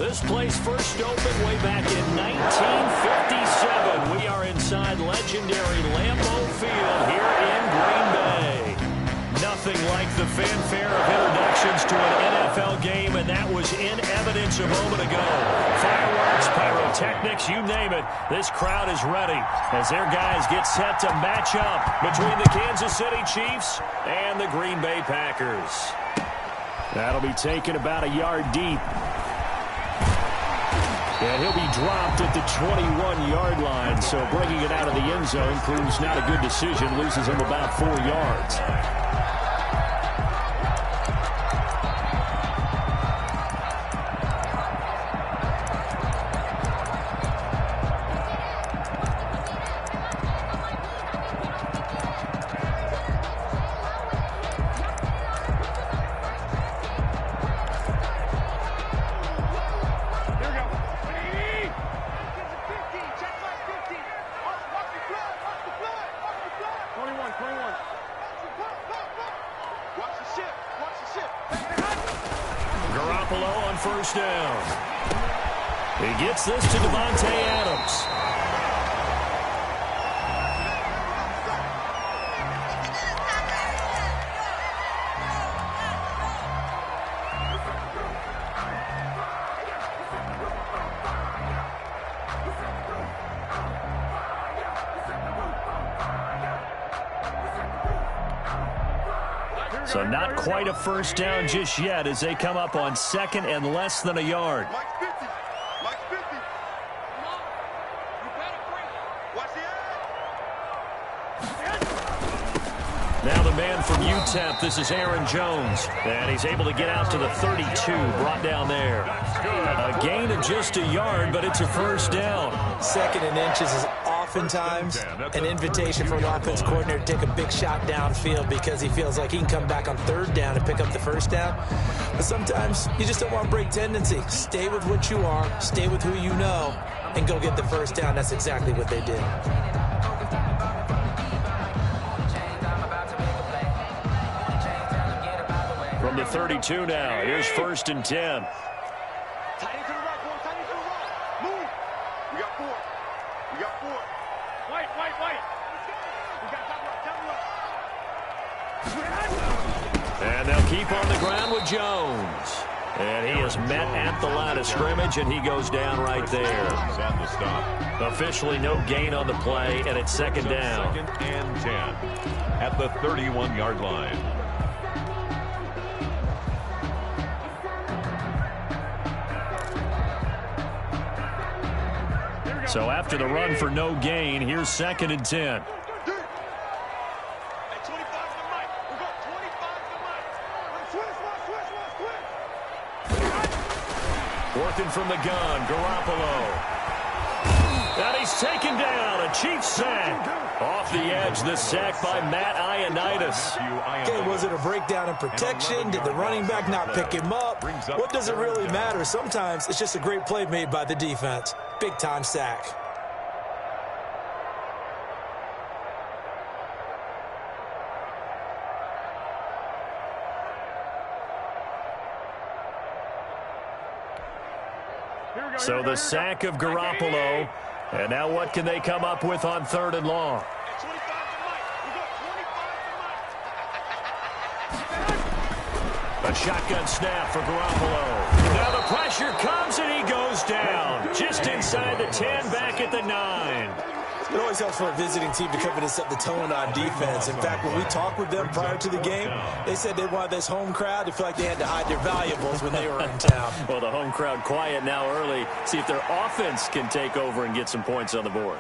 This place first opened way back in 1957. We are inside legendary Lambeau Field here in Green Bay. Nothing like the fanfare of introductions to an NFL game, and that was in evidence a moment ago. Fireworks, pyrotechnics, you name it. This crowd is ready as their guys get set to match up between the Kansas City Chiefs and the Green Bay Packers. That'll be taken about a yard deep. And he'll be dropped at the 21-yard line, so bringing it out of the end zone proves not a good decision, loses him about 4 yards. First down. He gets this to Devontae Adams. So not quite a first down just yet as they come up on second and less than a yard. Now the man from UTEP, this is Aaron Jones, and he's able to get out to the 32, brought down there. A gain of just a yard, but it's a first down. Second and inches is oftentimes an invitation for an offense coordinator to take a big shot downfield because he feels like he can come back on third down and pick up the first down. But sometimes you just don't want to break tendency. Stay with what you are, stay with who you know, and go get the first down. That's exactly what they did. From the 32 now, here's first and 10. And they'll keep on the ground with Jones. And he is met at the line of scrimmage, and he goes down right there. Officially no gain on the play, and it's second down. Second and 10 at the 31-yard line. So after the run for no gain, here's second and 10. Working from the gun, Garoppolo. And he's taken down, a Chiefs sack. Off the edge, the sack by Matt Ioannidis. Okay, was it a breakdown in protection? Did the running back not pick him up? What does it really matter? Sometimes it's just a great play made by the defense. Big-time sack. So the sack of Garoppolo. And now what can they come up with on third and long? A shotgun snap for Garoppolo. Now the pressure comes and he goes down. Just inside the 10, back at the 9. It always helps for a visiting team to come in and set the tone on defense. In fact, when we talked with them prior to the game, they said they wanted this home crowd to feel like they had to hide their valuables when they were in town. Well, the home crowd quiet now early. See if their offense can take over and get some points on the board.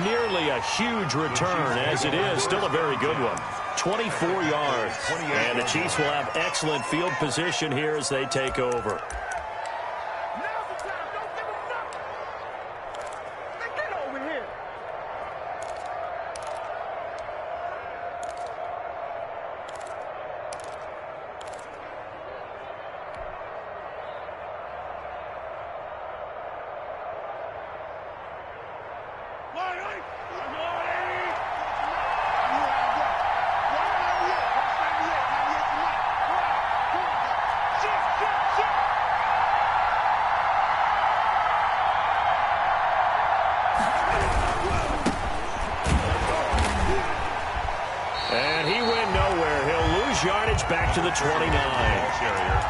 Nearly a huge return, as it is. Still a very good one. 24 yards. And the Chiefs will have excellent field position here as they take over. And he went nowhere. He'll lose yardage back to the 29.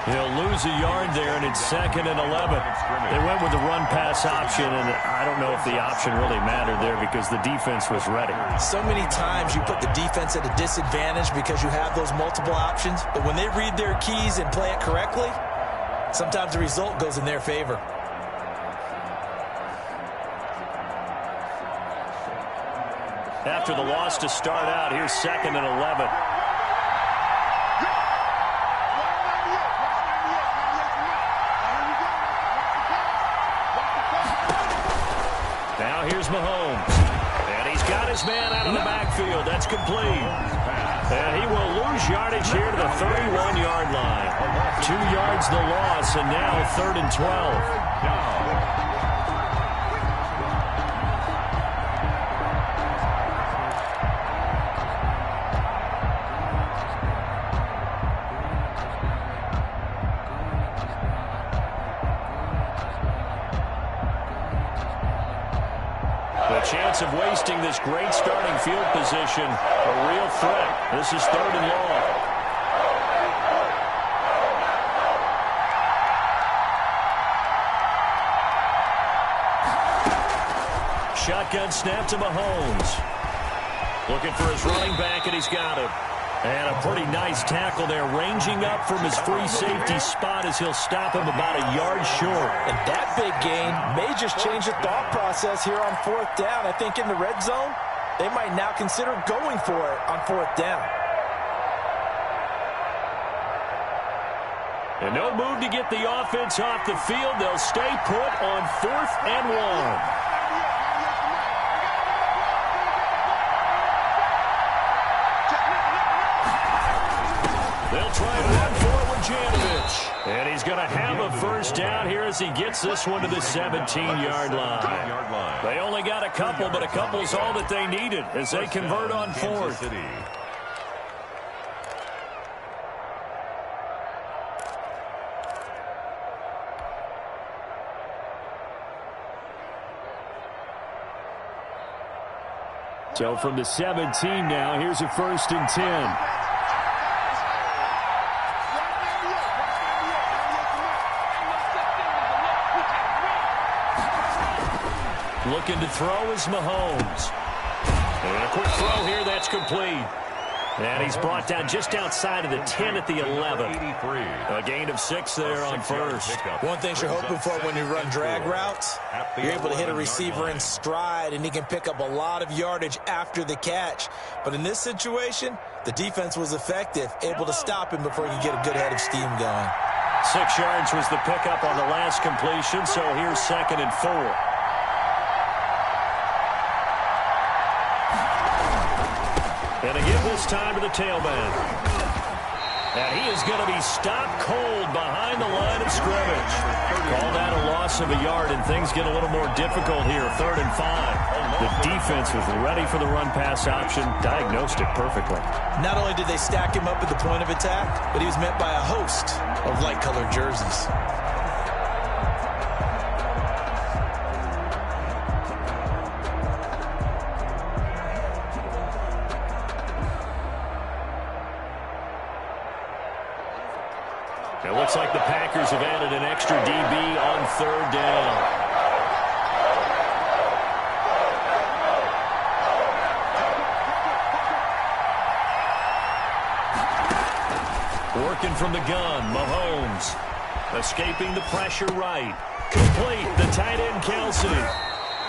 He'll lose a yard there, and it's 2nd and 11. They went with the run-pass option, and I don't know if the option really mattered there because the defense was ready. So many times you put the defense at a disadvantage because you have those multiple options, but when they read their keys and play it correctly, sometimes the result goes in their favor. After the loss to start out, here's 2nd and 11. Now here's Mahomes. And he's got his man out of the backfield. That's complete. And he will lose yardage here to the 31-yard line. 2 yards the loss, and now 3rd and 12. Chance of wasting this great starting field position. A real threat. This is 3rd and long. Shotgun snap to Mahomes. Looking for his running back, and he's got him. And a pretty nice tackle there, ranging up from his free safety spot as he'll stop him about a yard short. And that big gain may just change the thought process here on 4th down. I think in the red zone, they might now consider going for it on 4th down. And no move to get the offense off the field. They'll stay put on 4th and 1. They'll try to run forward Janovich. And he's going to have a first down here as he gets this one to the 17-yard line. They only got a couple, but a couple's all that they needed as they convert on 4th. So from the 17 now, here's a 1st and 10. Looking to throw is Mahomes. And a quick throw here, that's complete. And he's brought down just outside of the 10 at the 11. A gain of 6 there on 1st. One thing you're hoping for when you run drag routes, you're able to hit a receiver in stride, and he can pick up a lot of yardage after the catch. But in this situation, the defense was effective, able to stop him before he could get a good head of steam going. 6 yards was the pickup on the last completion, so here's 2nd and 4. And again this time to the tailback. And he is going to be stopped cold behind the line of scrimmage. Call that a loss of a yard, and things get a little more difficult here. 3rd and 5. The defense was ready for the run-pass option, diagnosed it perfectly. Not only did they stack him up at the point of attack, but he was met by a host of light-colored jerseys. It looks like the Packers have added an extra DB on 3rd down. Working from the gun, Mahomes. Escaping the pressure right. Complete, the tight end Kelsey.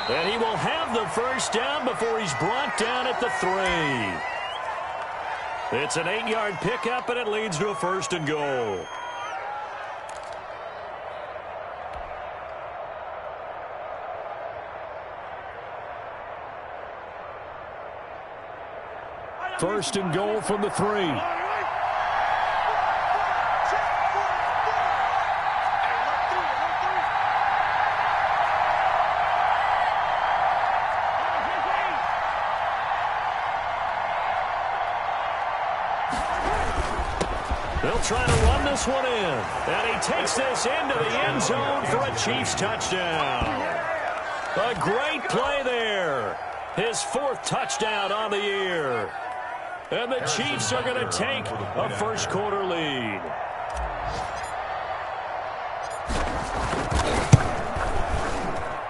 And he will have the first down before he's brought down at the 3. It's an 8-yard pickup, and it leads to a 1st and goal. First and goal from the 3. They'll try to run this one in. And he takes this into the end zone for a Chiefs touchdown. A great play there. His 4th touchdown on the year. And the Chiefs are going to take a first quarter lead.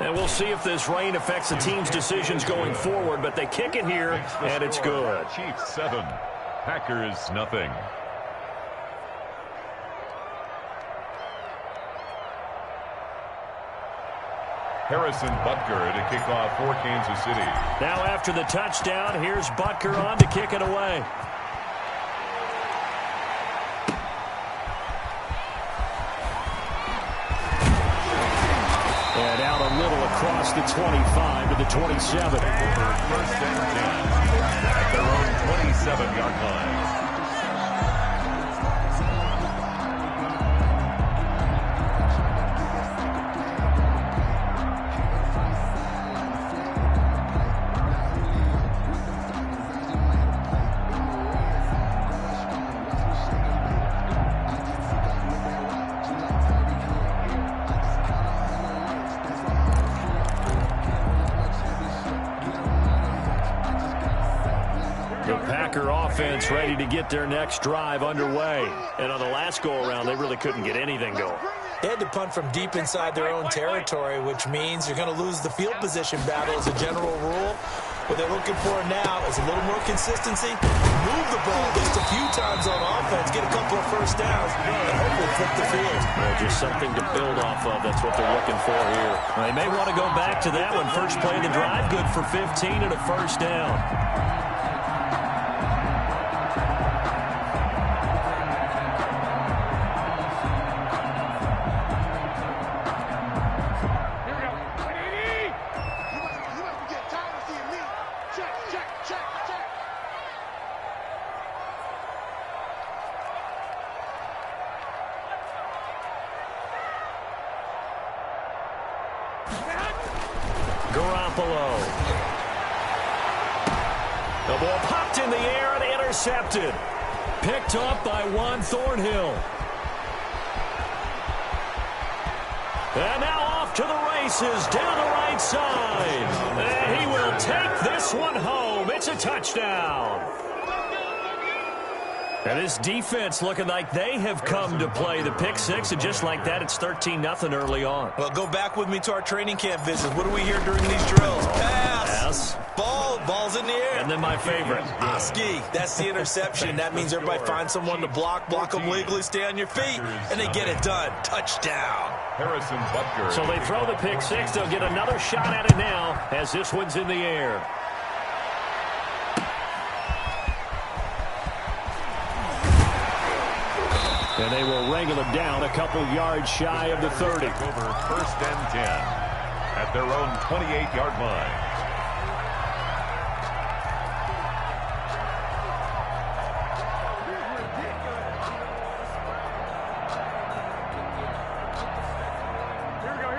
And we'll see if this rain affects the team's decisions going forward, but they kick it here, and it's good. Chiefs 7, Packers nothing. Harrison Butker to kick off for Kansas City. Now after the touchdown, here's Butker on to kick it away. And out a little across the 25 to the 27. First and 10 at their own 27-yard line. Offense ready to get their next drive underway. And on the last go-around, they really couldn't get anything going. They had to punt from deep inside their own territory, which means you're going to lose the field position battle as a general rule. What they're looking for now is a little more consistency, move the ball just a few times on offense, get a couple of first downs, and hopefully flip the field. Well, just something to build off of. That's what they're looking for here. They may want to go back to that one. First play of the drive, good for 15 and a first down. The ball popped in the air and intercepted. Picked up by Juan Thornhill. And now off to the races down the right side. And he will take this one home. It's a touchdown. And this defense looking like they have come to play the pick six, and just like that, it's 13-0 early on. Well, go back with me to our training camp visit. What do we hear during these drills? Pass. Ball's in the air. And then my favorite. Ski. That's the interception. That means everybody finds someone to block them legally, stay on your feet, and they get it done. Touchdown. Harrison Butker. So they throw the pick six. They'll get another shot at it now as this one's in the air. And they will wrangle it down a couple yards shy of the 30. Over first and 10 at their own 28-yard line.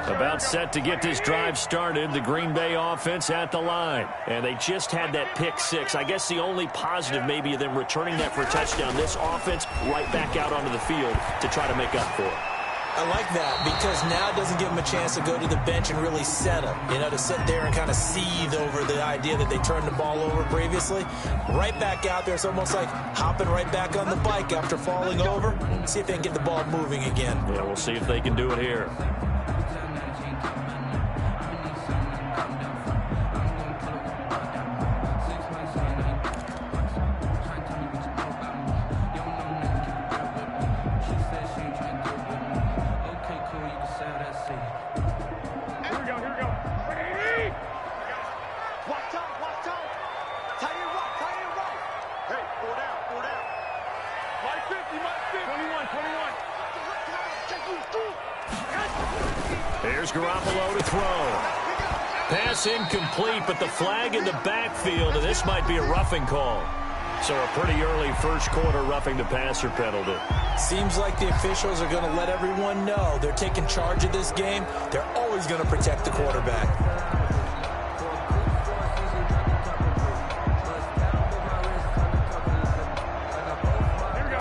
About set to get this drive started, the Green Bay offense at the line. And they just had that pick six. I guess the only positive maybe of them returning that for a touchdown. This offense right back out onto the field to try to make up for it. I like that because now it doesn't give them a chance to go to the bench and really settle, to sit there and kind of seethe over the idea that they turned the ball over previously. Right back out there. It's almost like hopping right back on the bike after falling over. See if they can get the ball moving again. Yeah, we'll see if they can do it here. Here's Garoppolo to throw. Pass incomplete, but the flag in the backfield, and this might be a roughing call. So a pretty early first quarter roughing the passer penalty. Seems like the officials are going to let everyone know they're taking charge of this game. They're always going to protect the quarterback.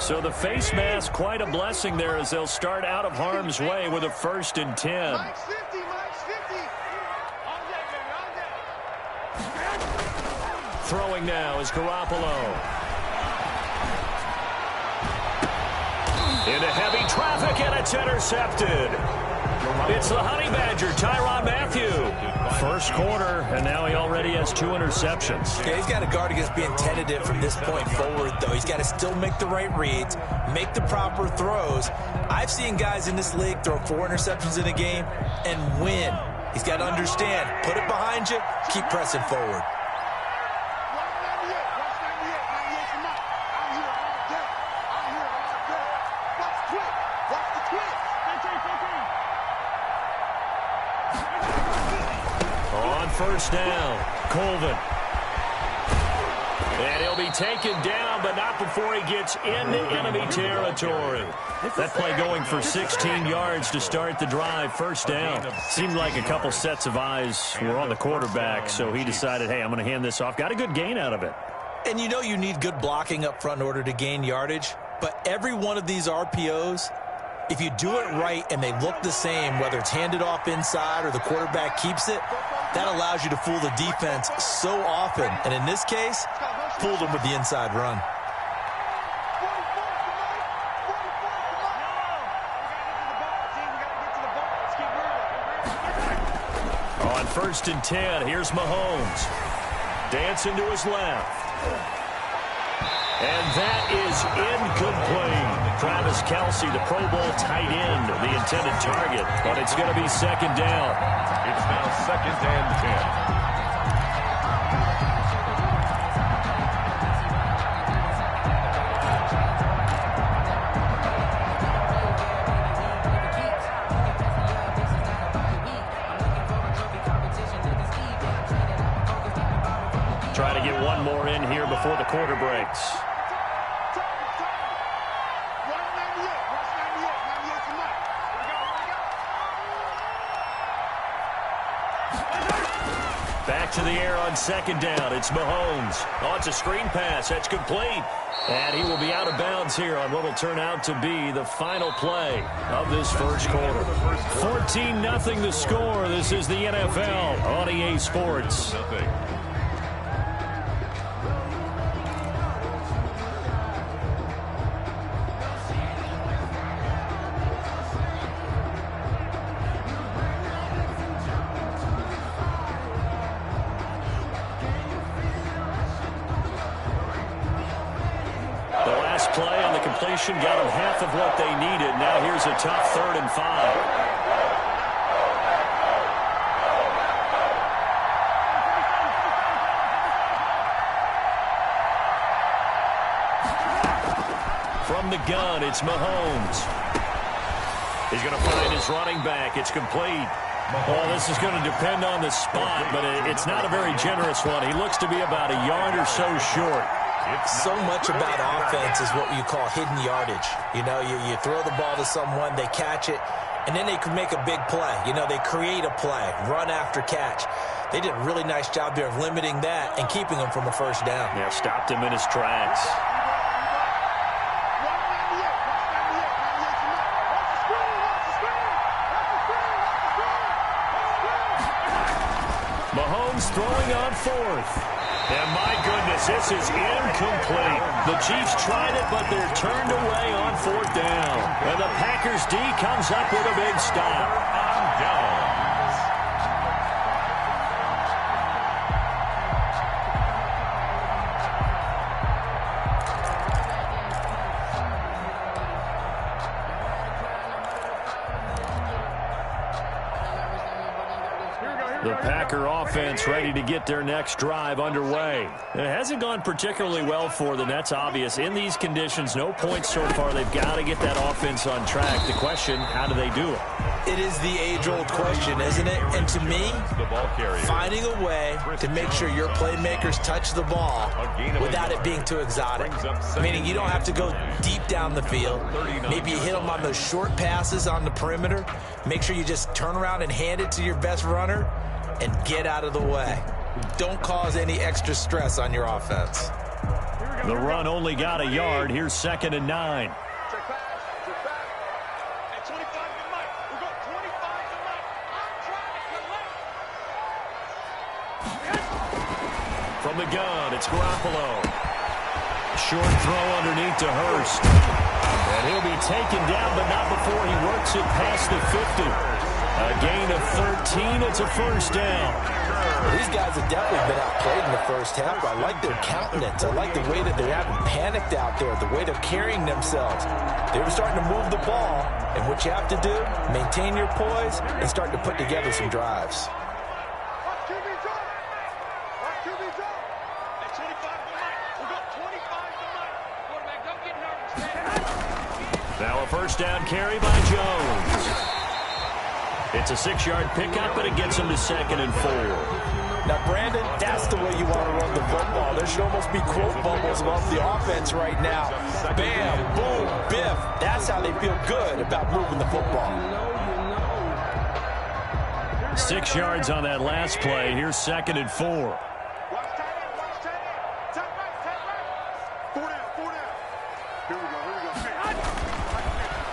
So the face mask, quite a blessing there as they'll start out of harm's way with a 1st and 10. Throwing now is Garoppolo. Into heavy traffic, and it's intercepted. It's the Honey Badger, Tyrann Mathieu. First quarter, and now he already has 2 interceptions. Yeah, he's got to guard against being tentative from this point forward, though. He's got to still make the right reads, make the proper throws. I've seen guys in this league throw 4 interceptions in a game and win. He's got to understand, put it behind you, keep pressing forward. First down, Colvin. And he'll be taken down, but not before he gets into enemy territory. That play going for 16 yards to start the drive. First down. Seemed like a couple sets of eyes were on the quarterback, so he decided, hey, I'm going to hand this off. Got a good gain out of it. And you know you need good blocking up front in order to gain yardage, but every one of these RPOs, if you do it right and they look the same, whether it's handed off inside or the quarterback keeps it, that allows you to fool the defense so often. And in this case, fooled them with the inside run. On 1st and 10, here's Mahomes. Dancing to his left. And that is incomplete. Travis Kelce, the Pro Bowl tight end, the intended target. But it's going to be 2nd down. It's now 2nd and 10. Try to get one more in here before the quarter breaks. Back to the air on 2nd down. It's Mahomes. Oh, it's a screen pass. That's complete. And he will be out of bounds here on what will turn out to be the final play of this first quarter. 14-0 the score. This is the NFL on EA Sports. Play on the completion got them half of what they needed. Now here's a tough 3rd and 5. From the gun, it's Mahomes. He's going to find his running back. It's complete. Well, this is going to depend on the spot, but it's not a very generous one. He looks to be about a yard or so short. So much about offense is what you call hidden yardage. You know, you throw the ball to someone, they catch it, and then they can make a big play. You know, they create a play, run after catch. They did a really nice job there of limiting that and keeping him from a first down. Yeah, stopped him in his tracks. Mahomes throwing on 4th. And my goodness, this is incomplete. The Chiefs tried it, but they're turned away on 4th down. And the Packers D comes up with a big stop. Down. The Packer offense ready to get their next drive underway. It hasn't gone particularly well for them. That's obvious. In these conditions, no points so far. They've got to get that offense on track. The question, how do they do it? It is the age-old question, isn't it? And to me, finding a way to make sure your playmakers touch the ball without it being too exotic. Meaning you don't have to go deep down the field. Maybe you hit them on those short passes on the perimeter. Make sure you just turn around and hand it to your best runner and get out of the way. Don't cause any extra stress on your offense. The run only got a yard. Here's 2nd and 9. From the gun, it's Garoppolo. Short throw underneath to Hurst. And he'll be taken down, but not before he works it past the 50. A gain of 13. It's a first down. These guys have definitely been outplayed in the first half. I like their countenance. I like the way that they haven't panicked out there, the way they're carrying themselves. They were starting to move the ball, and what you have to do, maintain your poise and start to put together some drives. Now a first down carry by Jones. It's a 6-yard pickup, but it gets him to 2nd and 4. Now, Brandon, that's the way you want to run the football. There should almost be quote bubbles above the offense right now. Bam, boom, biff. That's how they feel good about moving the football. 6 yards on that last play. Here's 2nd and 4.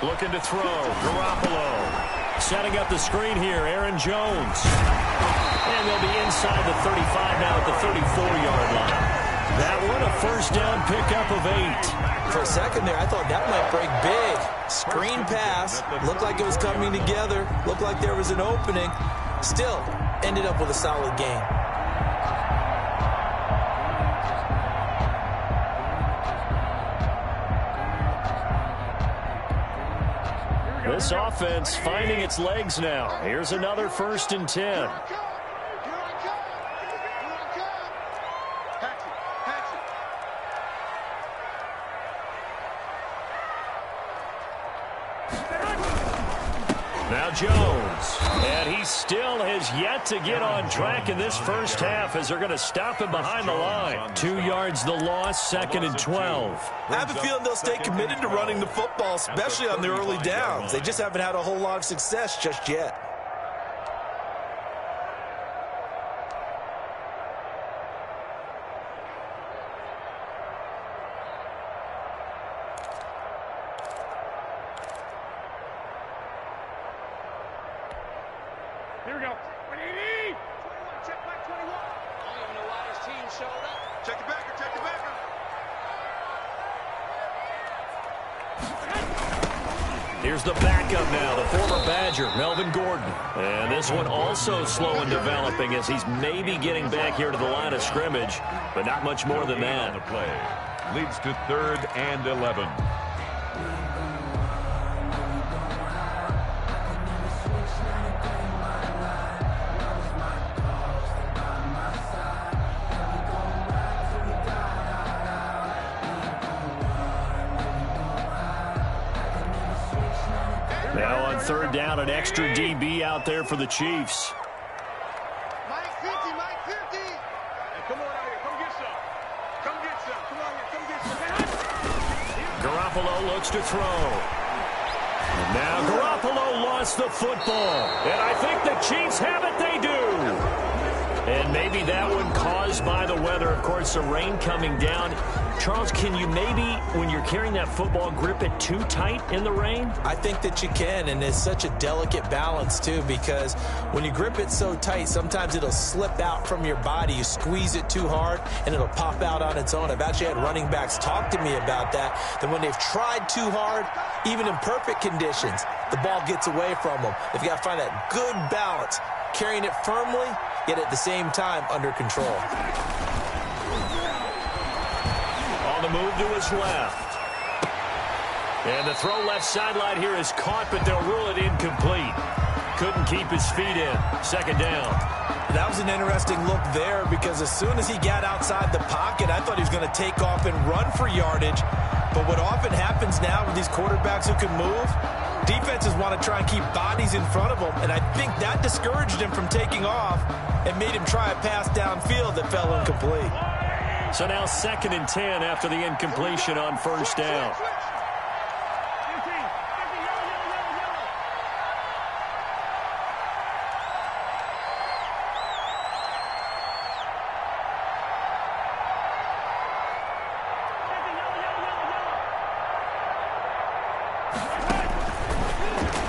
Looking to throw. Garoppolo. Setting up the screen here. Aaron Jones. And they'll be inside the 35 now at the 34-yard line. That one a first down pickup of 8. For a second there, I thought that might break big. Screen pass. Looked like it was coming together. Looked like there was an opening. Still, ended up with a solid game. This offense finding its legs now. Here's another 1st and 10. Now Jones, and he still has yet to get on track in this first half as they're going to stop him behind the line. 2 yards the loss, 2nd and 12. I have a feeling they'll stay committed to running the football, especially on the early downs. They just haven't had a whole lot of success just yet. Here we go. What do you need? 21, check back 21. I don't even know why this team showed up. Check the backer, check the backer. Here's the backup now, the former Badger, Melvin Gordon. And this one also slow in developing as he's maybe getting back here to the line of scrimmage, but not much more than that. The play leads to 3rd and 11. Now on 3rd down, an extra DB out there for the Chiefs. Mike 50, Mike 50. Hey, come on out here. Come get some. Come get some. Come on here. Come get some. Garoppolo looks to throw. And now Garoppolo lost the football. And I think the Chiefs have it. They do. And maybe that one caused by the weather. Of course, the rain coming down. Charles, can you maybe, when you're carrying that football, grip it too tight in the rain? I think that you can, and it's such a delicate balance, too, because when you grip it so tight, sometimes it'll slip out from your body. You squeeze it too hard, and it'll pop out on its own. I've actually had running backs talk to me about that when they've tried too hard, even in perfect conditions, the ball gets away from them. They've got to find that good balance, carrying it firmly, yet at the same time under control. On the move to his left. And the throw left sideline here is caught, but they'll rule it incomplete. Couldn't keep his feet in. 2nd down. That was an interesting look there because as soon as he got outside the pocket, I thought he was going to take off and run for yardage. But what often happens now with these quarterbacks who can move, defenses want to try and keep bodies in front of them, and I think that discouraged him from taking off and made him try a pass downfield that fell incomplete. So now 2nd and 10 after the incompletion on 1st down.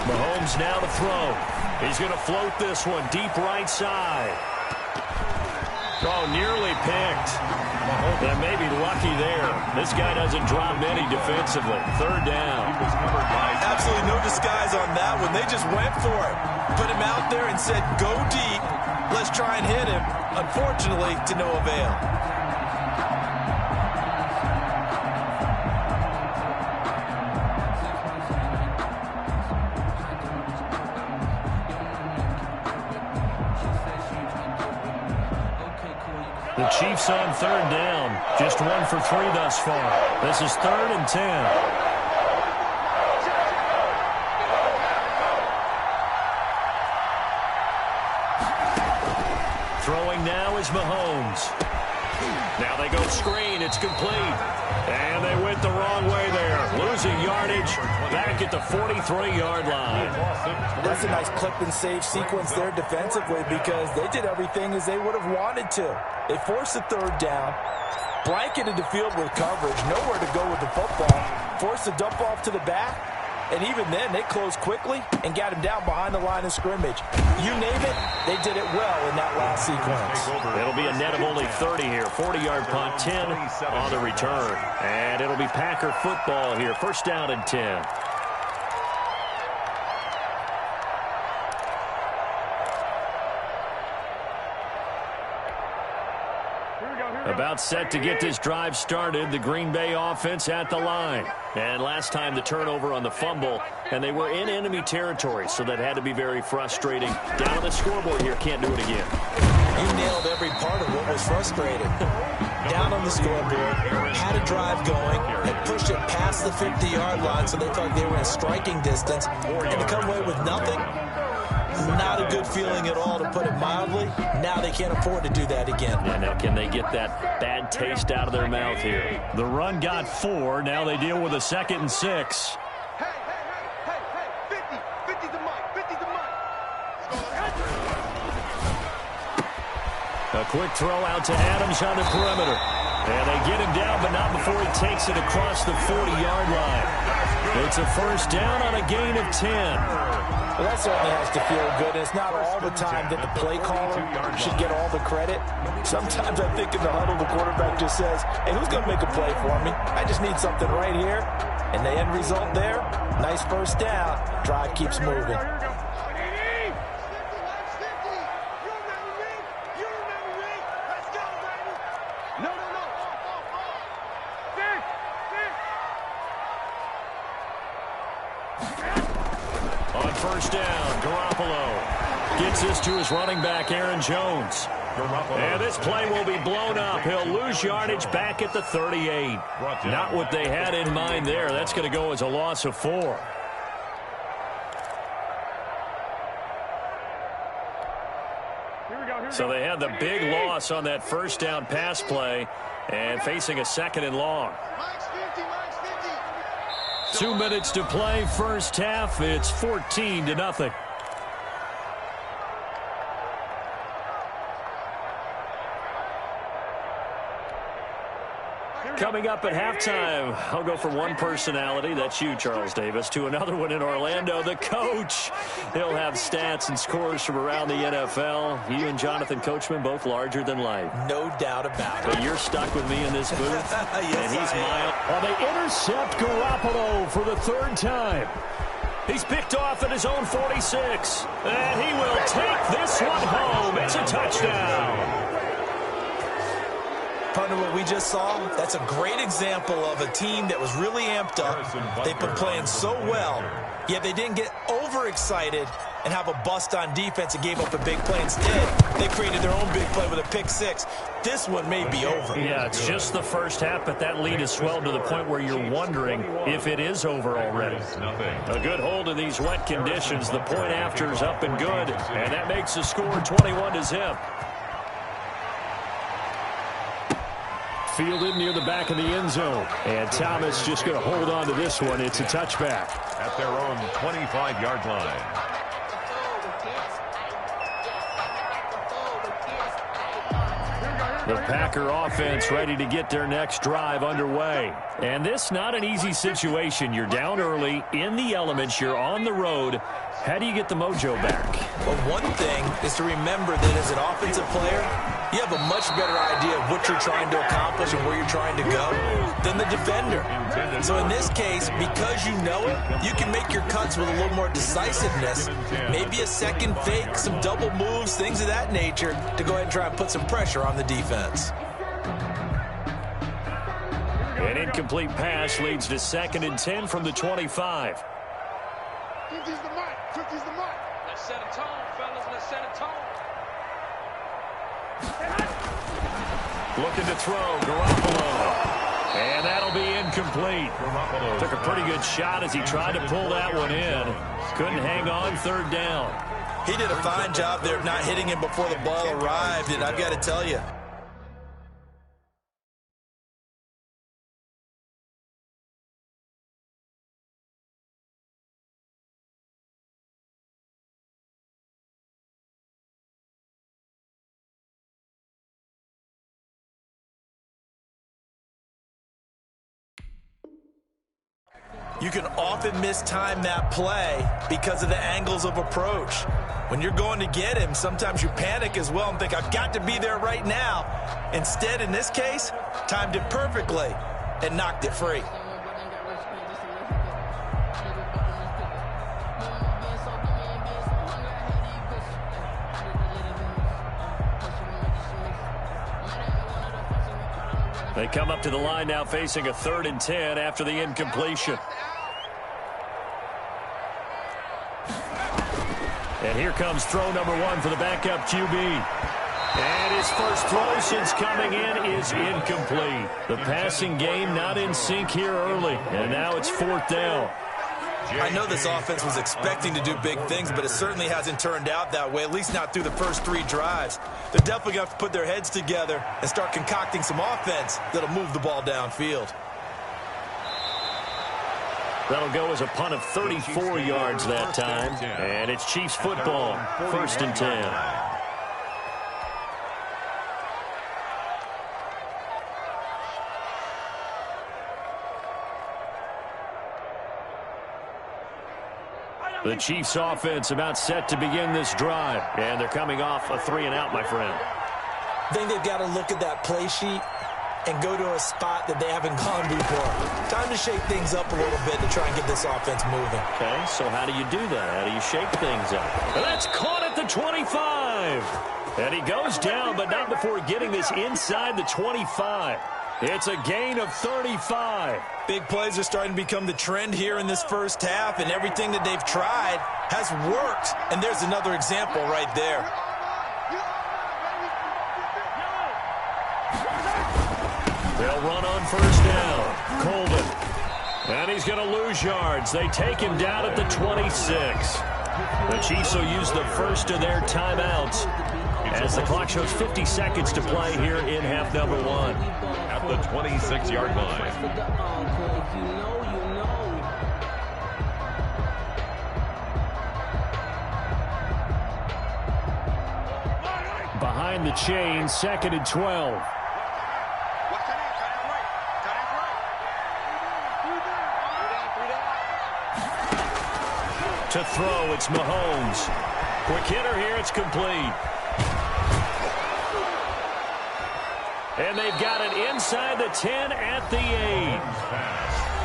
Mahomes now to throw. He's going to float this one deep right side. Oh, nearly picked. Mahomes They may be lucky there. This guy doesn't drop many defensively. Third down. He was covered by absolutely no disguise on that one. They just went for it. Put him out there and said, go deep. Let's try and hit him. Unfortunately, to no avail. The Chiefs on third down. Just 1 for 3 thus far. This is 3rd and 10. Throwing now is Mahomes. Now they go screen. It's complete. And they went the wrong way there. Losing yardage back at the 43-yard line. That's a nice clip and save sequence there defensively because they did everything as they would have wanted to. They forced the third down, blanketed the field with coverage, nowhere to go with the football, forced the dump off to the back, and even then they closed quickly and got him down behind the line of scrimmage. You name it, they did it well in that last sequence. It'll be a net of only 30 here. 40-yard punt, 10 on the return. And it'll be Packer football here. First down and 10. About set to get this drive started. The Green Bay offense at the line. And last time the turnover on the fumble, and they were in enemy territory, so that had to be very frustrating. Down on the scoreboard here, can't do it again. You nailed every part of what was frustrating. Down on the scoreboard, had a drive going, and pushed it past the 50-yard line, so they thought they were in striking distance, and to come away with nothing, not a good feeling at all, to put it mildly. Now they can't afford to do that again. Yeah, now can they get that bad taste out of their mouth here? The run got 4. Now they deal with a 2nd and 6. Hey, 50 to Mike, 50 to Mike. A quick throw out to Adams on the perimeter. And they get him down, but not before he takes it across the 40-yard line. It's a first down on a gain of 10. Well, that certainly has to feel good. It's not all the time that the play caller should get all the credit. Sometimes I think in the huddle, the quarterback just says, hey, who's going to make a play for me? I just need something right here. And the end result there, nice first down. Drive keeps moving. First down, Garoppolo gets this to his running back, Aaron Jones. And this play will be blown up. He'll lose yardage back at the 38. Not what they had in mind there. That's going to go as a loss of 4. So they had the big loss on that first down pass play and facing a 2nd and long. 2 minutes to play, first half. It's 14-0. Coming up at halftime, I'll go from one personality, that's you, Charles Davis, to another one in Orlando, the coach. He'll have stats and scores from around the NFL. You and Jonathan Coachman, both larger than life. No doubt about it. But you're stuck with me in this booth, yes, and he's mild. Well, they intercept Garoppolo for the 3rd time. He's picked off at his own 46, and he will take this one home. It's a touchdown. Partner, what we just saw, that's a great example of a team that was really amped up. They've been playing so well, yet they didn't get overexcited and have a bust on defense and gave up a big play. Instead, they created their own big play with a pick 6. This one may be over. Yeah, it's just the first half, but that lead has swelled to the point where you're wondering if it is over already. A good hold in these wet conditions. The point after is up and good, and that makes the score 21-0. Fielded near the back of the end zone. And Thomas just going to hold on to this one. It's a touchback. At their own 25-yard line. The Packer offense ready to get their next drive underway. And this not an easy situation. You're down early, in the elements, you're on the road. How do you get the mojo back? Well, one thing is to remember that as an offensive player, you have a much better idea of what you're trying to accomplish and where you're trying to go than the defender. So in this case, because you know it, you can make your cuts with a little more decisiveness, maybe a second fake, some double moves, things of that nature, to go ahead and try and put some pressure on the defense. An incomplete pass leads to 2nd and 10 from the 25. 50's the mark. 50's the mark. Let's set a tone, fellas. Let's set a tone. Looking to throw, Garoppolo. And that'll be incomplete. Took a pretty good shot as he tried to pull that one in. Couldn't hang on, 3rd down. He did a fine job there of not hitting him before the ball arrived, and I've got to tell you, you can often mistime that play because of the angles of approach. When you're going to get him, sometimes you panic as well and think, I've got to be there right now. Instead, in this case, timed it perfectly and knocked it free. They come up to the line now facing a 3rd and 10 after the incompletion. And here comes throw number 1 for the backup QB. And his first throw since coming in is incomplete. The passing game not in sync here early. And now it's 4th down. I know this offense was expecting to do big things, but it certainly hasn't turned out that way, at least not through the first 3 drives. They're definitely going to have to put their heads together and start concocting some offense that'll move the ball downfield. That'll go as a punt of 34 yards that time. And it's Chiefs football, 1st and 10. The Chiefs offense about set to begin this drive. And they're coming off a 3-and-out, my friend. I think they've got to look at that play sheet and go to a spot that they haven't gone before. Time to shake things up a little bit to try and get this offense moving. Okay, so how do you do that? How do you shake things up? And that's caught at the 25. And he goes down, but not before getting this inside the 25. It's a gain of 35. Big plays are starting to become the trend here in this first half, and everything that they've tried has worked. And there's another example right there. They'll run on 1st down. Colvin. And he's going to lose yards. They take him down at the 26. The Chiefs will use the first of their timeouts as the clock shows 50 seconds to play here in half number 1. At the 26-yard line. Behind the chain, 2nd and 12. To throw, it's Mahomes. Quick hitter here, it's complete. And they've got it inside the 10 at the 8.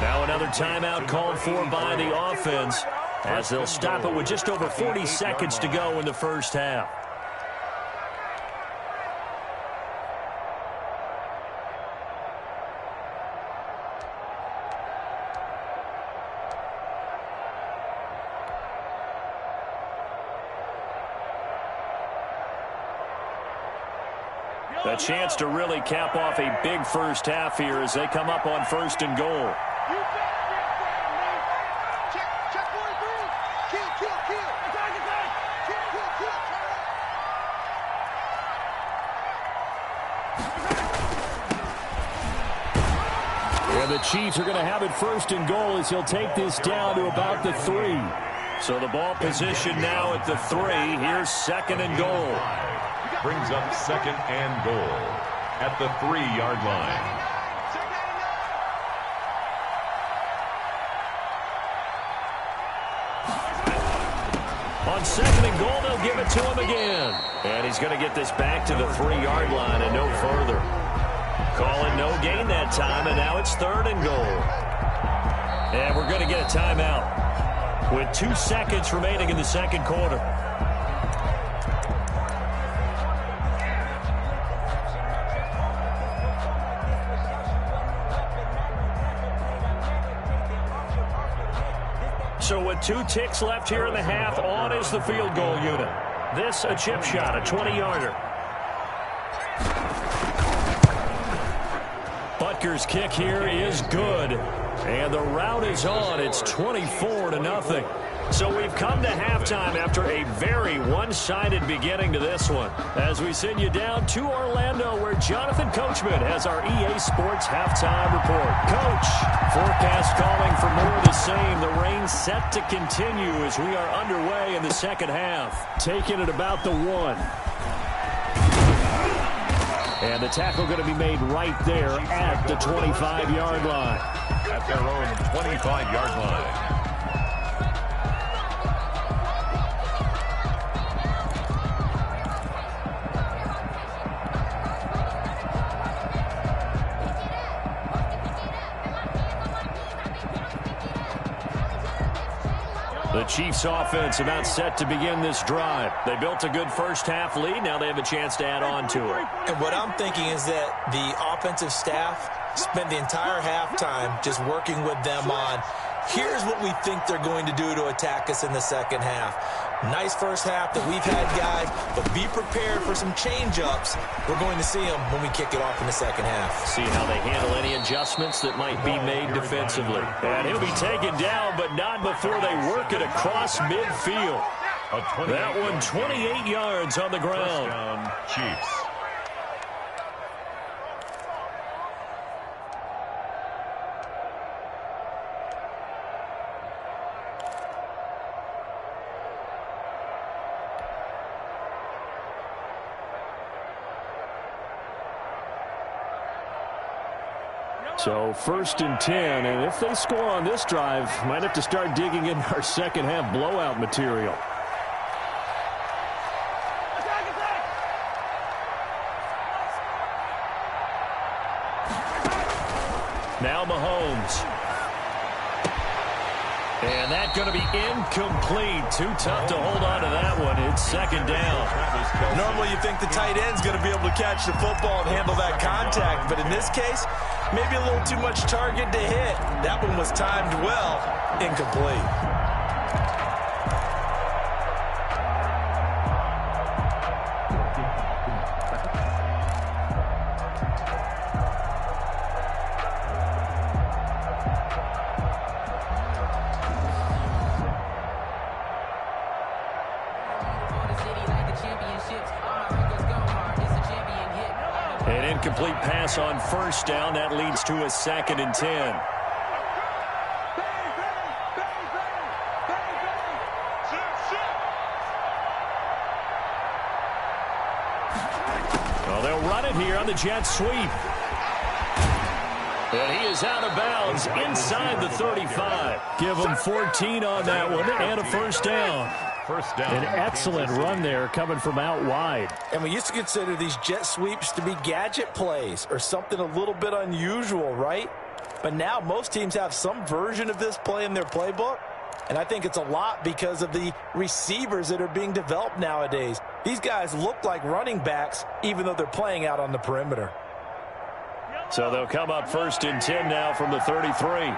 Now another timeout called for by the offense as they'll stop it with just over 40 seconds to go in the first half. A chance to really cap off a big first half here as they come up on 1st and goal. And the Chiefs are going to have it 1st and goal as he'll take this down to about the 3. So the ball position now at the 3. Here's 2nd and goal. Brings up 2nd and goal at the 3-yard line. On 2nd and goal, they'll give it to him again. And he's going to get this back to the 3-yard line and no further. Calling no gain that time, and now it's 3rd and goal. And we're going to get a timeout with 2 seconds remaining in the second quarter. So with 2 ticks left here in the half, on is the field goal unit. This a chip shot, a 20-yarder. Butker's kick here is good. And the route is on. It's 24-0. So we've come to halftime after a very one-sided beginning to this one. As we send you down to Orlando, where Jonathan Coachman has our EA Sports halftime report. Coach, forecast calling for more of the same. The rain set to continue as we are underway in the second half. Taking it about the 1. And the tackle going to be made right there at the 25-yard line. At their own 25-yard line. The Chiefs offense about set to begin this drive. They built a good first-half lead. Now they have a chance to add on to it. And what I'm thinking is that the offensive staff spent the entire halftime just working with them on, here's what we think they're going to do to attack us in the second half. Nice first half that we've had, guys, but be prepared for some change-ups. We're going to see them when we kick it off in the second half. See how they handle any adjustments that might be made defensively. And he'll be taken down, but not before they work it across midfield. That one, 28 yards on the ground. First down, Chiefs. So 1st and 10, and if they score on this drive, might have to start digging in our second half blowout material. Now Mahomes. And that's going to be incomplete. Too tough to hold on to that one. It's 2nd down. Normally you think the tight end's going to be able to catch the football and handle that contact, but in this case, maybe a little too much target to hit. That one was timed well. Incomplete. An incomplete pass on 1st down. That leads to a 2nd and 10. Well, they'll run it here on the jet sweep. And he is out of bounds inside the 35. Give him 14 on that one and a 1st down. First down. An excellent run there coming from out wide. And we used to consider these jet sweeps to be gadget plays or something a little bit unusual, right? But now most teams have some version of this play in their playbook. And I think it's a lot because of the receivers that are being developed nowadays. These guys look like running backs even though they're playing out on the perimeter. So they'll come up 1st and 10 now from the 33.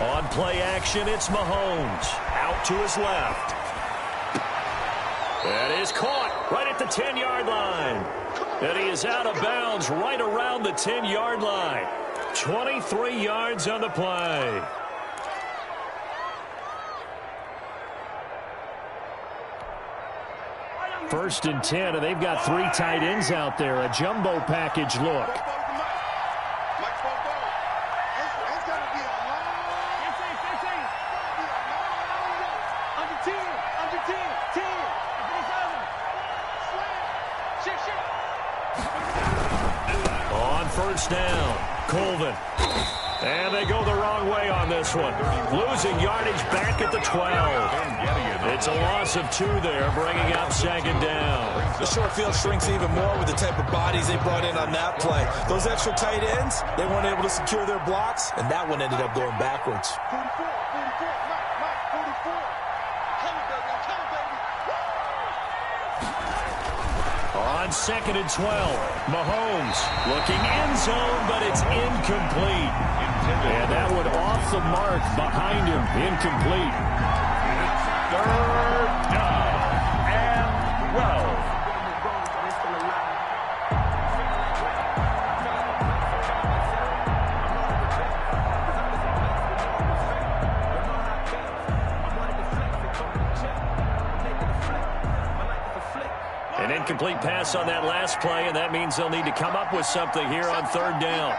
On play action, it's Mahomes. Out to his left. That is caught right at the 10-yard line. And he is out of bounds right around the 10-yard line. 23 yards on the play. First and 10, and they've got 3 tight ends out there. A jumbo package look. first down. Colvin. And they go the wrong way on this one. Losing yardage back at the 12. It's a loss of 2 there, bringing up second down. The short field shrinks even more with the type of bodies they brought in on that play. Those extra tight ends, they weren't able to secure their blocks, and that one ended up going backwards. 44, 44, Mike, 44. Coming, baby, I'm coming, baby. On second and 12, Mahomes looking end zone, but it's incomplete. And that one off the mark behind him, incomplete. Third down and 12. An incomplete pass on that last play, and that means they'll need to come up with something here on third down.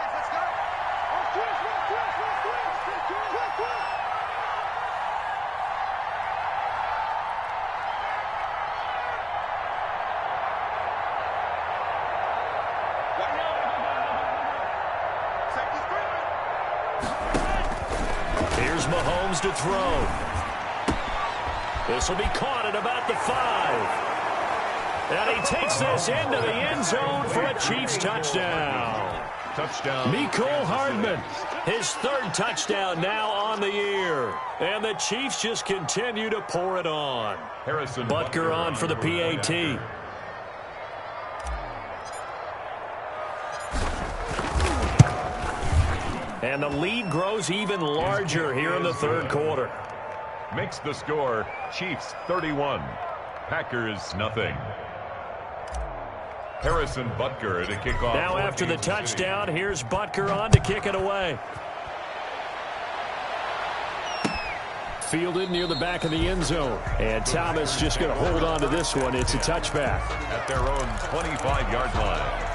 Here's Mahomes to throw. This will be caught at about the 5. And he takes this into the end zone for a Chiefs touchdown. Touchdown. Mecole Hardman, his 3rd touchdown now on the year. And the Chiefs just continue to pour it on. Harrison Butker on for the PAT. And the lead grows even larger here in the 3rd quarter. Makes the score Chiefs 31, Packers nothing. Harrison Butker to kick off. Now after the touchdown, here's Butker on to kick it away. Fielded near the back of the end zone. And Thomas just going to hold on to this one. It's a touchback. At their own 25-yard line.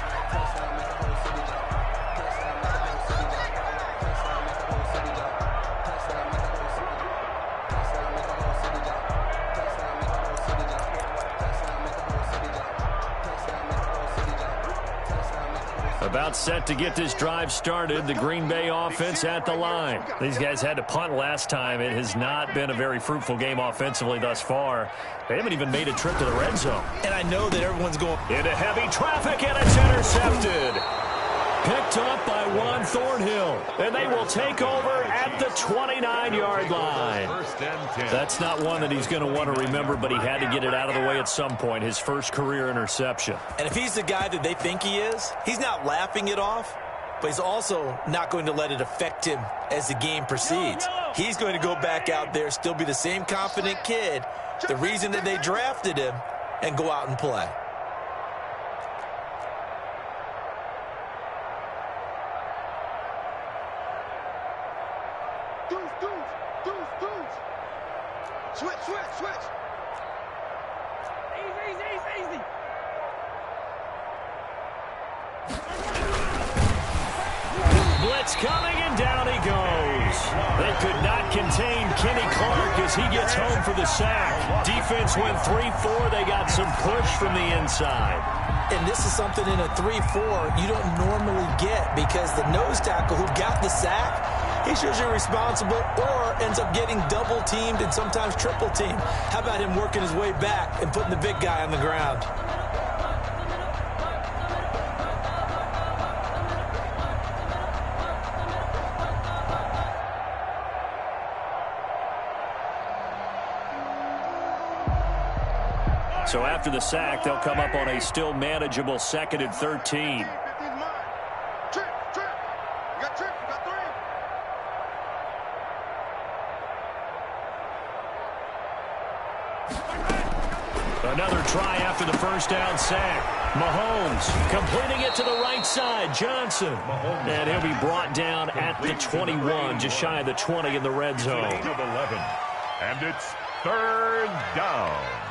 About set to get this drive started. The Green Bay offense at the line. These guys had to punt last time. It has not been a very fruitful game offensively thus far. They haven't even made a trip to the red zone. And I know that everyone's going into heavy traffic, and it's intercepted. Picked up by Juan Thornhill. And they will take over at the 29-yard line. That's not one that he's going to want to remember, but he had to get it out of the way at some point. His first career interception. And if he's the guy that they think he is, he's not laughing it off, but he's also not going to let it affect him as the game proceeds. He's going to go back out there, still be the same confident kid, the reason that they drafted him, and go out and play. Switch. Easy. Blitz coming, and down he goes. They could not contain Kenny Clark as he gets home for the sack. Defense went 3-4. They got some push from the inside. And this is something in a 3-4 you don't normally get, because the nose tackle who got the sack, he's usually responsible or ends up getting double-teamed and sometimes triple-teamed. How about him working his way back and putting the big guy on the ground? So after the sack, they'll come up on a still manageable 2nd and 13. Another try after the first down sack. Mahomes completing it to the right side. Johnson. And he'll be brought down at the 21, just shy of the 20 in the red zone. And it's 3rd down.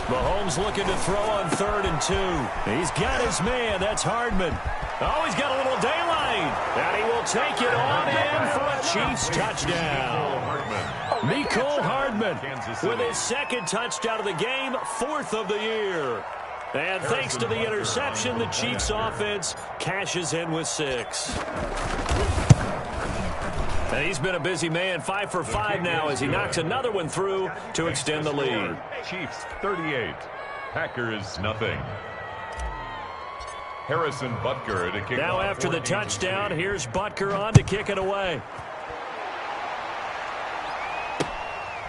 Mahomes looking to throw on 3rd and 2. He's got his man. That's Hardman. Oh, he's got a little daylight. And he will take it on in for a Chiefs touchdown. Mecole Hardman with his 2nd touchdown of the game, 4th of the year. And thanks to the interception, the Chiefs offense cashes in with 6. And he's been a busy man, 5 for 5 now as he knocks another one through to extend the lead. Chiefs 38, Packers nothing. Harrison Butker to kick now off. After the touchdown, here's Butker on to kick it away.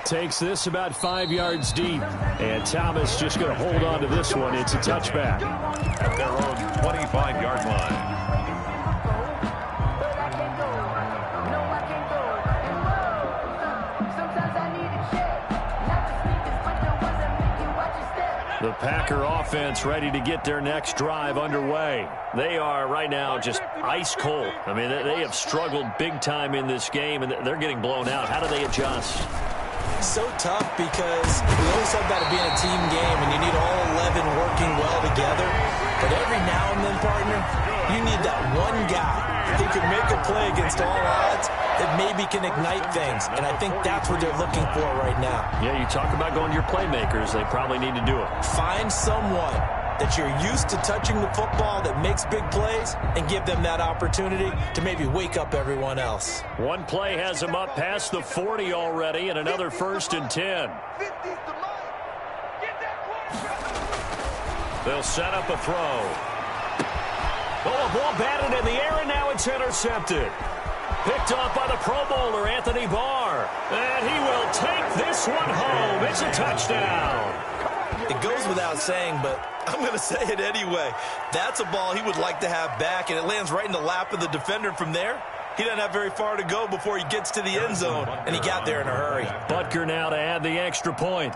Takes this about 5 yards deep. And Thomas just going to hold on to this one. It's a touchback. At their own 25-yard line. The Packer offense ready to get their next drive underway. They are right now just ice cold. I mean, they have struggled big time in this game, and they're getting blown out. How do they adjust? So tough because we always talk about it being a team game, and you need all 11 working well together. But every now and then, partner, you need that one guy who can make a play against all odds that maybe can ignite things. And I think that's what they're looking for right now. Yeah, you talk about going to your playmakers. They probably need to do it. Find someone that you're used to touching the football that makes big plays and give them that opportunity to maybe wake up everyone else. One play has them up past the 40 already, and another 1st and 10. They'll set up a throw. Oh, a ball batted in the air, and now it's intercepted. Picked off by the Pro Bowler, Anthony Barr. And he will take this one home. It's a touchdown. It goes without saying, but I'm going to say it anyway. That's a ball he would like to have back, and it lands right in the lap of the defender from there. He doesn't have very far to go before he gets to the end zone, and he got there in a hurry. Butker now to add the extra point.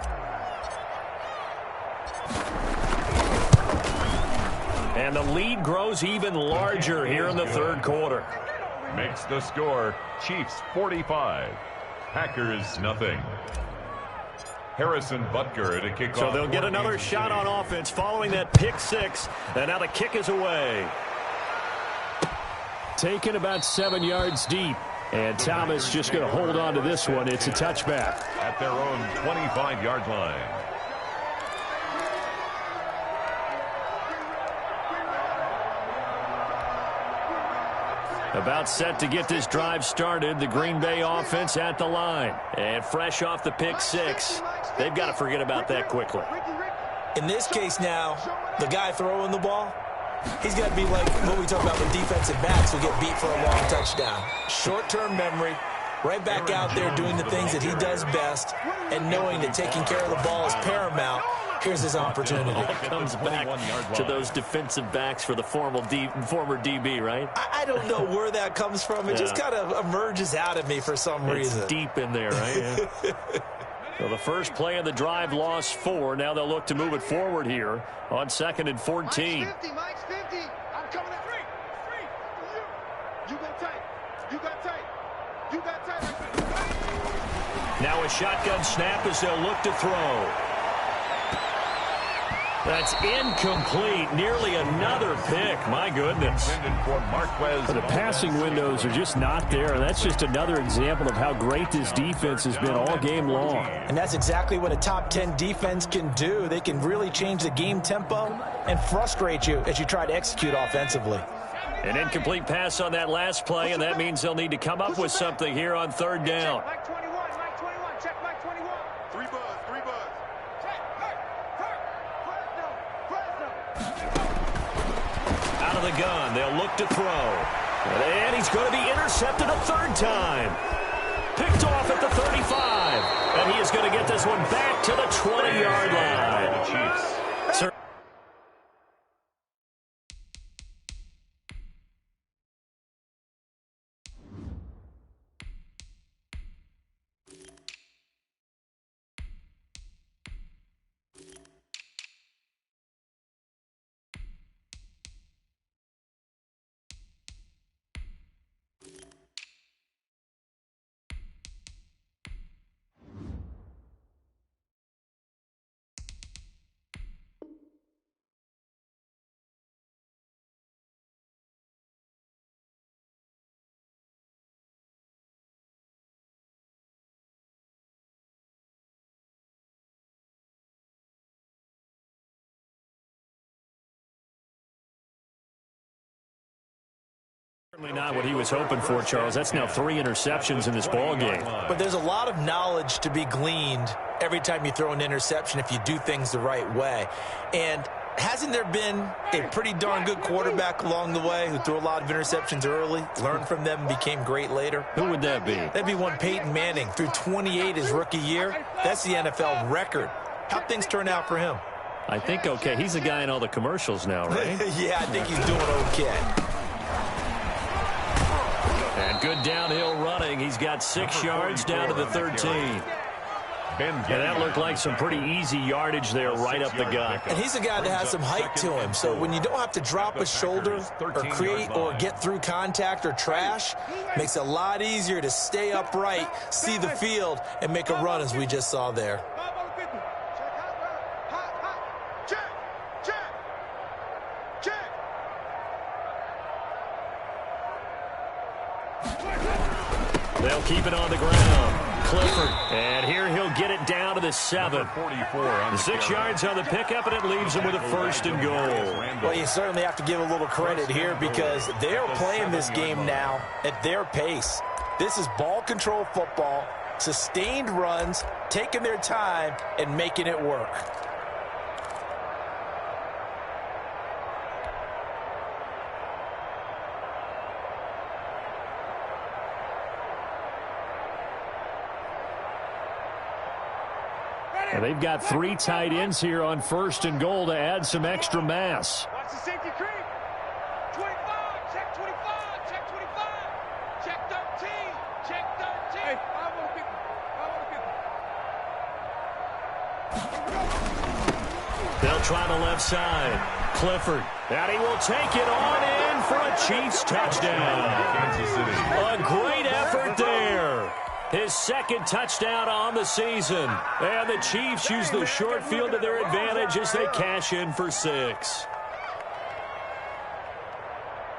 And the lead grows even larger here in the 3rd quarter. Makes the score Chiefs 45, Packers nothing. Harrison Butker to kick off. So they'll get another shot on offense following that pick 6. And now the kick is away. Taken about 7 yards deep. And Thomas just going to hold on to this one. It's a touchback. At their own 25-yard line. About set to get this drive started. The Green Bay offense at the line. And fresh off the pick 6. They've got to forget about that quickly. In this case now, the guy throwing the ball, he's got to be like what we talk about with defensive backs who get beat for a long touchdown. Short-term memory, right back out there doing the things that he does best, and knowing that taking care of the ball is paramount. Here's his opportunity. Comes back to those defensive backs for the former DB, right? I don't know where that comes from. It just kind of emerges out of me for some reason. It's deep in there, right? Yeah. So the first play of the drive lost 4. Now they'll look to move it forward here on 2nd and 14. Mike's 50. I'm coming at 3. You go tight. You got tight. You got tight. Now a shotgun snap as they'll look to throw. That's incomplete. Nearly another pick. My goodness. For the passing windows are just not there. That's just another example of how great this defense has been all game long. And that's exactly what a top 10 defense can do. They can really change the game tempo and frustrate you as you try to execute offensively. An incomplete pass on that last play, and that means they'll need to come up with something here on 3rd down. Mike 21. Check Mike 21. 3 buzz. Check. Out of the gun, they'll look to throw. And he's going to be intercepted a 3rd time. Picked off at the 35. And he is going to get this one back to the 20-yard line. Chiefs. Certainly not what he was hoping for, Charles. That's now 3 interceptions in this ball game. But there's a lot of knowledge to be gleaned every time you throw an interception if you do things the right way. And hasn't there been a pretty darn good quarterback along the way who threw a lot of interceptions early, learned from them, and became great later? Who would that be? That'd be one Peyton Manning. Threw 28 his rookie year. That's the NFL record. How'd things turn out for him? I think okay. He's the guy in all the commercials now, right? Yeah, I think he's doing okay. And good downhill running. He's got 6 yards down to the 13. And that looked like some pretty easy yardage there right up the gut. And he's a guy that has some height to him. So when you don't have to drop a shoulder or create or get through contact or trash, makes it a lot easier to stay upright, see the field, and make a run as we just saw there. They'll keep it on the ground. Clifford, and here he'll get it down to the 7. 6 yards on the pickup, and it leaves him with a 1st and goal. Well, you certainly have to give a little credit here because they're playing this game now at their pace. This is ball control football, sustained runs, taking their time, and making it work. And they've got 3 tight ends here on 1st and goal to add some extra mass. Watch the safety creep. 25, check 25, check 25, check 13, check 13. Hey, 550, 550. They'll try the left side. Clifford, and he will take it on in for a Chiefs touchdown. Kansas City. A great effort there. His 2nd touchdown on the season. And the Chiefs use the short field to their advantage as they cash in for 6.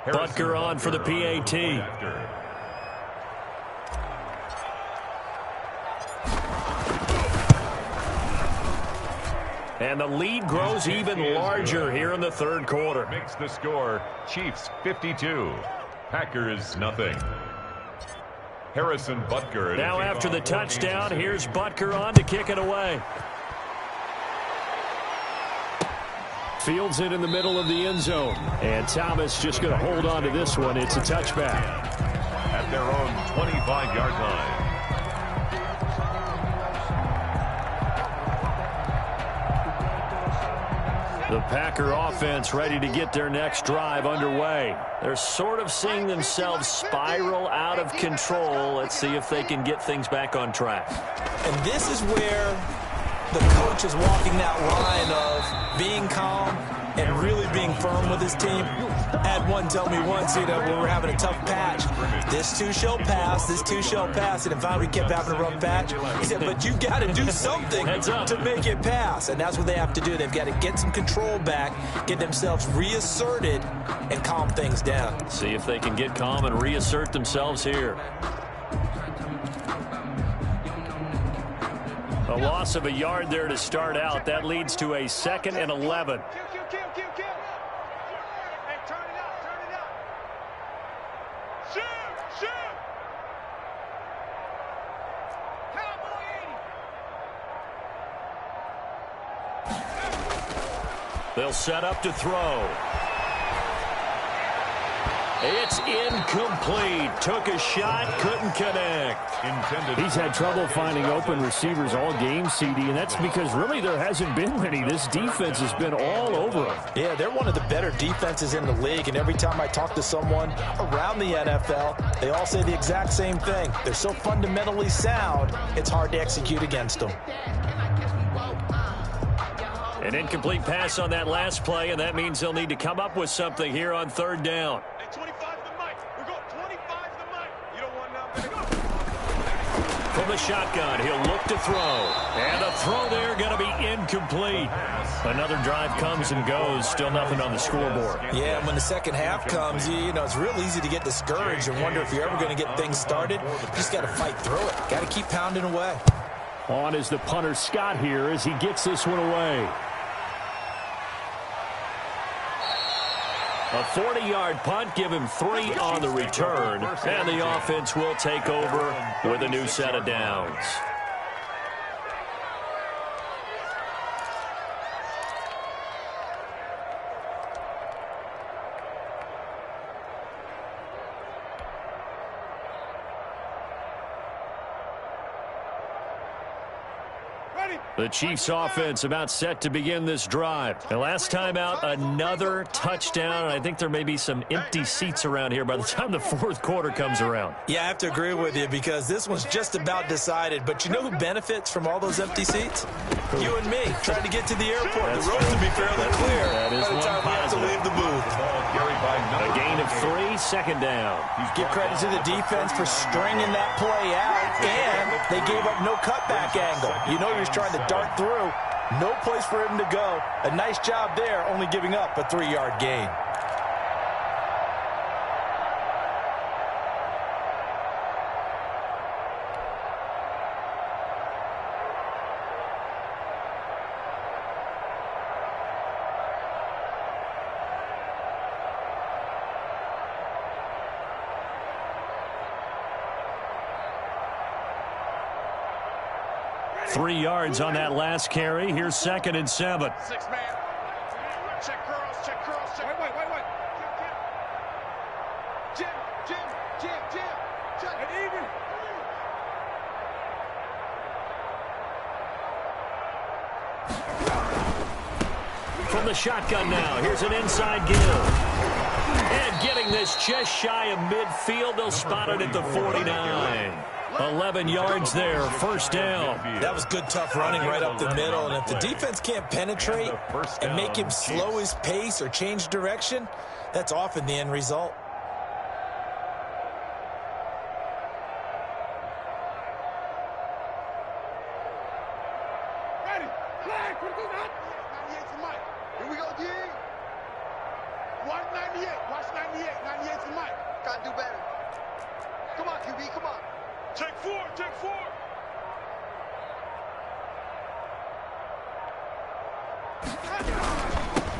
Butker on for the PAT. And the lead grows even larger here in the 3rd quarter. Makes the score Chiefs 52, Packers nothing. Harrison Butker. Now after the touchdown, here's Butker on to kick it away. Fields it in the middle of the end zone. And Thomas just going to hold on to this one. It's a touchback. At their own 25-yard line. The Packer offense ready to get their next drive underway. They're sort of seeing themselves spiral out of control. Let's see if they can get things back on track. And this is where the coach is walking that line of being calm and really being firm with his team. I had one tell me once, when we're having a tough patch, this too shall pass, this too shall pass. And finally we kept having a rough patch. He said, but you've got to do something to make it pass. And that's what they have to do. They've got to get some control back, get themselves reasserted, and calm things down. See if they can get calm and reassert themselves here. A loss of a yard there to start out. That leads to a 2nd and 11. Kill. Hey, turn it up. Shoot. Cowboy 80. They'll set up to throw. It's incomplete. Took a shot, couldn't connect. He's had trouble finding open receivers all game, CD, and that's because really there hasn't been many. This defense has been all over him. Yeah, they're one of the better defenses in the league, and every time I talk to someone around the NFL, they all say the exact same thing. They're so fundamentally sound, it's hard to execute against them. An incomplete pass on that last play, and that means they'll need to come up with something here on 3rd down. Hey, 25 the mic. We're going 25 the mic. You don't want nothing. From the shotgun, he'll look to throw. And a throw there going to be incomplete. Another drive comes and goes. Still nothing on the scoreboard. Yeah, and when the second half comes, it's real easy to get discouraged and wonder if you're ever going to get things started. You just got to fight through it. Got to keep pounding away. On is the punter Scott here as he gets this one away. A 40-yard punt, give him 3 on the return, and the offense will take over with a new set of downs. The Chiefs offense about set to begin this drive. And last time out, another touchdown. And I think there may be some empty seats around here by the time the fourth quarter comes around. Yeah, I have to agree with you because this one's just about decided. But you know who benefits from all those empty seats? You and me, trying to get to the airport. The roads will be fairly clear by the time we have to leave the booth. A gain of 3, second down. Give credit to the defense for stringing that play out, and they gave up no cutback angle. You know you're trying to dart through. No place for him to go. A nice job there, only giving up a 3-yard gain. Three yards on that last carry. Here's 2nd and 7. 6 man. Check curls, check curls, check. Wait. Jim. Check it even. From the shotgun now. Here's an inside give. And getting this just shy of midfield. They'll spot it at the 49. 11 yards there, first down. That was good, tough running right up the middle. And if the defense can't penetrate and make him slow his pace or change direction, that's often the end result. Ready. Flag. What is that? 98 to Mike. Here we go, D. Watch 98. Watch 98. 98 to Mike. Gotta do better. Come on, QB. Come on. Check 4.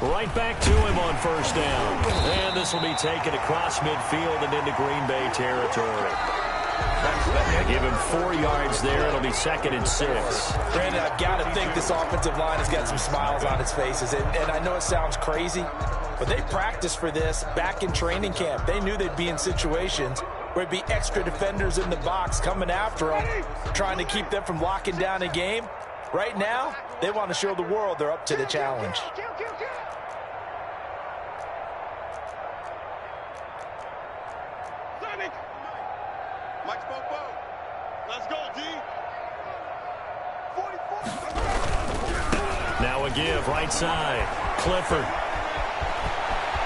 Right back to him on first down. And this will be taken across midfield and into Green Bay territory. Give him 4 yards there. It'll be 2nd and 6. Brandon, I've got to think this offensive line has got some smiles on its faces. And I know it sounds crazy, but they practiced for this back in training camp. They knew they'd be in situations where it'd be extra defenders in the box coming after them, trying to keep them from locking down a game. Right now, they want to show the world they're up to the challenge. Mike's Bobo. Let's go, D. 44. Now a give, right side. Clifford.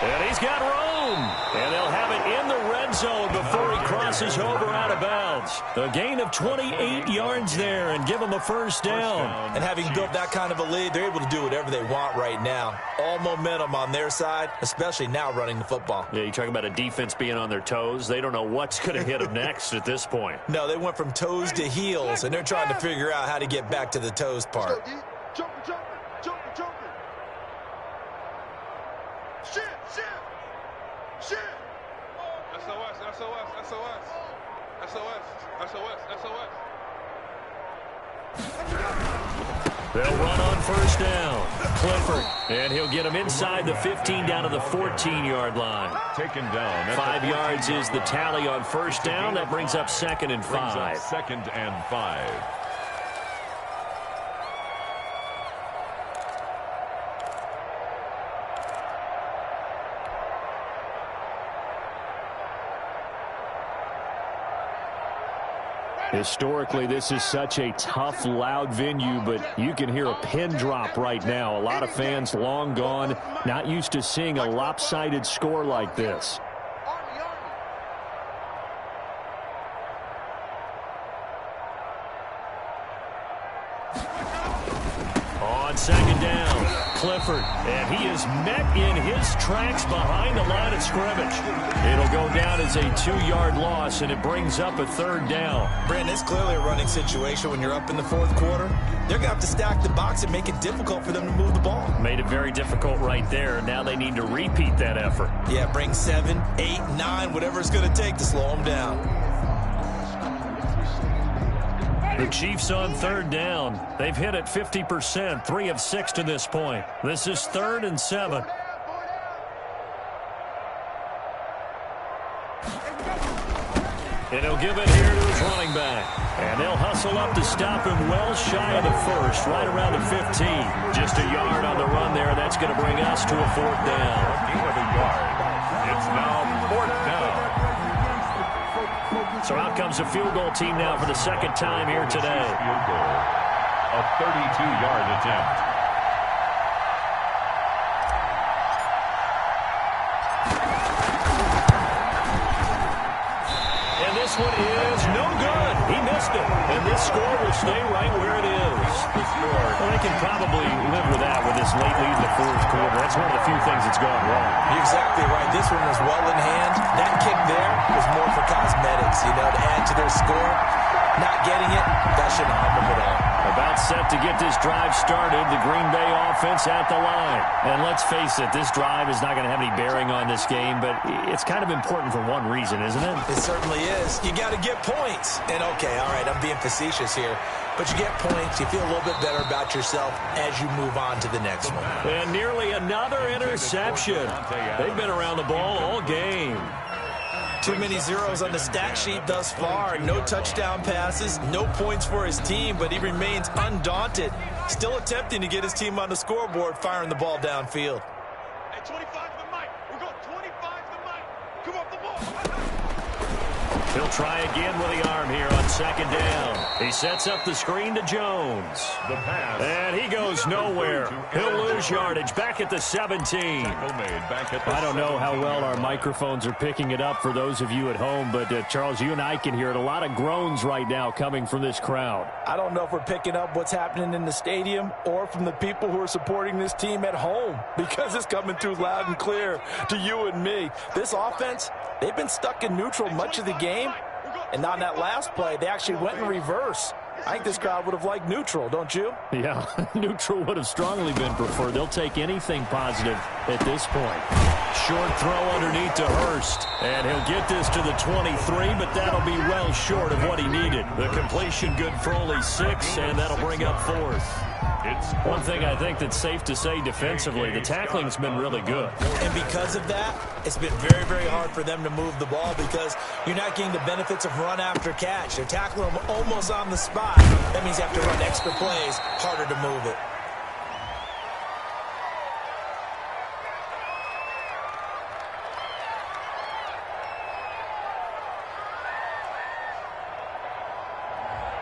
And he's got room. And they'll have it in the red zone before he crosses over out of bounds. A gain of 28 yards there and give them a first down. And having built that kind of a lead, they're able to do whatever they want right now. All momentum on their side, especially now running the football. Yeah, you talk about a defense being on their toes. They don't know what's going to hit them next at this point. No, they went from toes to heels, and they're trying to figure out how to get back to the toes part. Jumping. Shit. SOS. They'll run on first down. Clifford. And he'll get him inside the 15 down to the 14-yard line. Taken down. 5 yards is the tally on first down. That brings up 2nd and 5. 2nd and 5. Historically, this is such a tough, loud venue, but you can hear a pin drop right now. A lot of fans long gone, not used to seeing a lopsided score like this. On second down, Clifford, and he is met in his tracks behind the line of scrimmage. It'll go down as a 2-yard loss, and it brings up a third down. Brandon, it's clearly a running situation when you're up in the fourth quarter. They're going to have to stack the box and make it difficult for them to move the ball. Made it very difficult right there. Now they need to repeat that effort. Yeah, bring 7, 8, 9, whatever it's going to take to slow them down. The Chiefs on third down. They've hit it 50%, 3 of 6 to this point. This is 3rd and 7. And he'll give it here to his running back. And they'll hustle up to stop him well shy of the first, right around the 15. Just a yard on the run there. That's going to bring us to a 4th down. Gain of a yard. It's now 4th down. So out comes a field goal team now for the second time here today. Field goal. A 32-yard attempt. And this one is no good. He missed it. And this score will stay right where it is. Well, they can probably live with that with this late lead in the fourth quarter. That's one of the few things that's gone wrong. You're exactly right. This one was well in hand. That kick there was more for cosmetics, to add to their score. Not getting it, that shouldn't harm them at all. About set to get this drive started. The Green Bay offense at the line. And let's face it, this drive is not going to have any bearing on this game, but it's kind of important for one reason, isn't it? It certainly is. You got to get points. And okay, all right, I'm being facetious here, but you get points, you feel a little bit better about yourself as you move on to the next one. And nearly another interception. They've been around the ball all game. Too many zeros on the stat sheet thus far. No touchdown passes, no points for his team, but he remains undaunted. Still attempting to get his team on the scoreboard, firing the ball downfield. Hey, 25 to the mic. We're going 25 to the mic. Come off the ball. He'll try again with the arm here on second down. He sets up the screen to Jones. The pass. And he goes nowhere. He'll lose yardage back at the 17. I don't know how well our microphones are picking it up for those of you at home, but Charles, you and I can hear it. A lot of groans right now coming from this crowd. I don't know if we're picking up what's happening in the stadium or from the people who are supporting this team at home, because it's coming through loud and clear to you and me. This offense, they've been stuck in neutral much of the game, and on that last play, they actually went in reverse. I think this crowd would have liked neutral, don't you? Yeah, neutral would have strongly been preferred. They'll take anything positive at this point. Short throw underneath to Hurst, and he'll get this to the 23, but that'll be well short of what he needed. The completion good for only 6, and that'll bring up 4th. One thing I think that's safe to say defensively, the tackling's been really good. And because of that, it's been very, very hard for them to move the ball because you're not getting the benefits of run after catch. They're tackling them almost on the spot. That means you have to run extra plays, harder to move it.